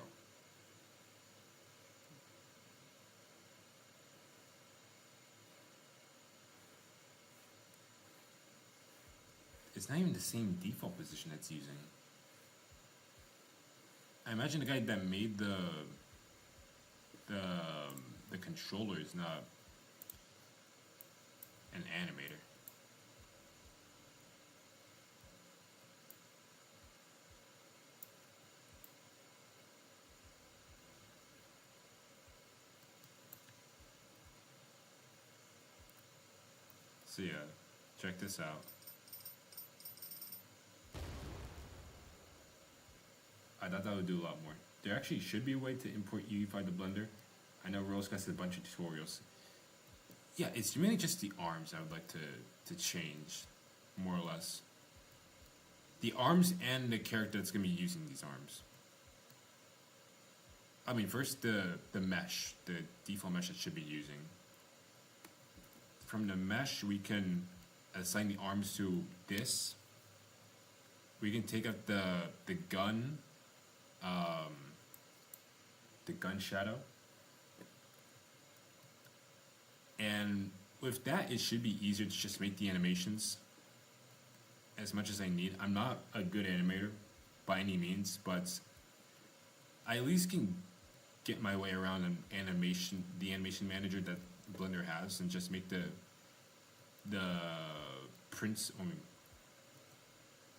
It's not even the same default position it's using. I imagine the guy that made the controller is not an animator. So yeah, check this out. I thought that would do a lot more. There actually should be a way to import UE5 to Blender. I know Rose has a bunch of tutorials. Yeah, it's mainly just the arms I would like to change, more or less. The arms and the character that's going to be using these arms. I mean, first the mesh, the default mesh it should be using. From the mesh, we can assign the arms to this. We can take out the gun shadow, and with that it should be easier to just make the animations as much as I need. I'm not a good animator by any means, but I at least can get my way around the animation manager that Blender has, and just make the prints,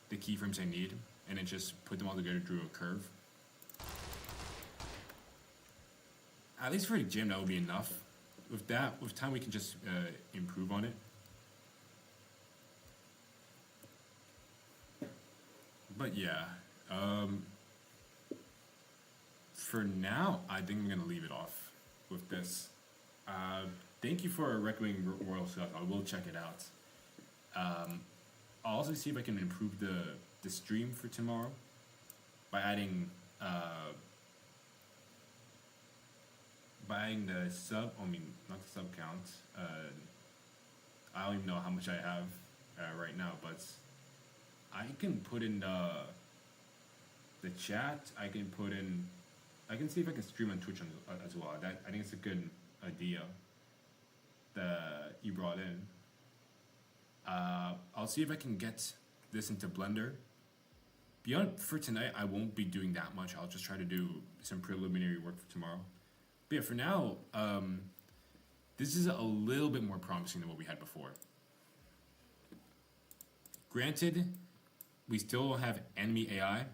the keyframes I need, and then just put them all together through a curve. At least for the gym, that would be enough. With time, we can just improve on it. But yeah, for now, I think I'm gonna leave it off with this. Thank you for recommending Royal Stuff. I will check it out. I'll also see if I can improve the stream for tomorrow by adding the sub, not the sub count. I don't even know how much I have right now, but I can put in the chat. I can see if I can stream on Twitch as well. I think it's a good idea that you brought in. I'll see if I can get this into Blender. For tonight, I won't be doing that much. I'll just try to do some preliminary work for tomorrow. But yeah, for now, this is a little bit more promising than what we had before. Granted, we still don't have enemy AI.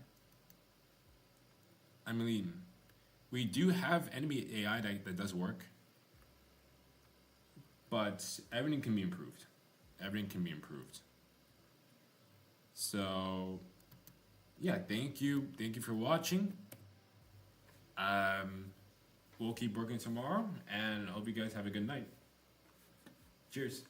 I mean, we do have enemy AI that does work, but everything can be improved. Everything can be improved. So, yeah, thank you for watching. We'll keep working tomorrow, and I hope you guys have a good night. Cheers.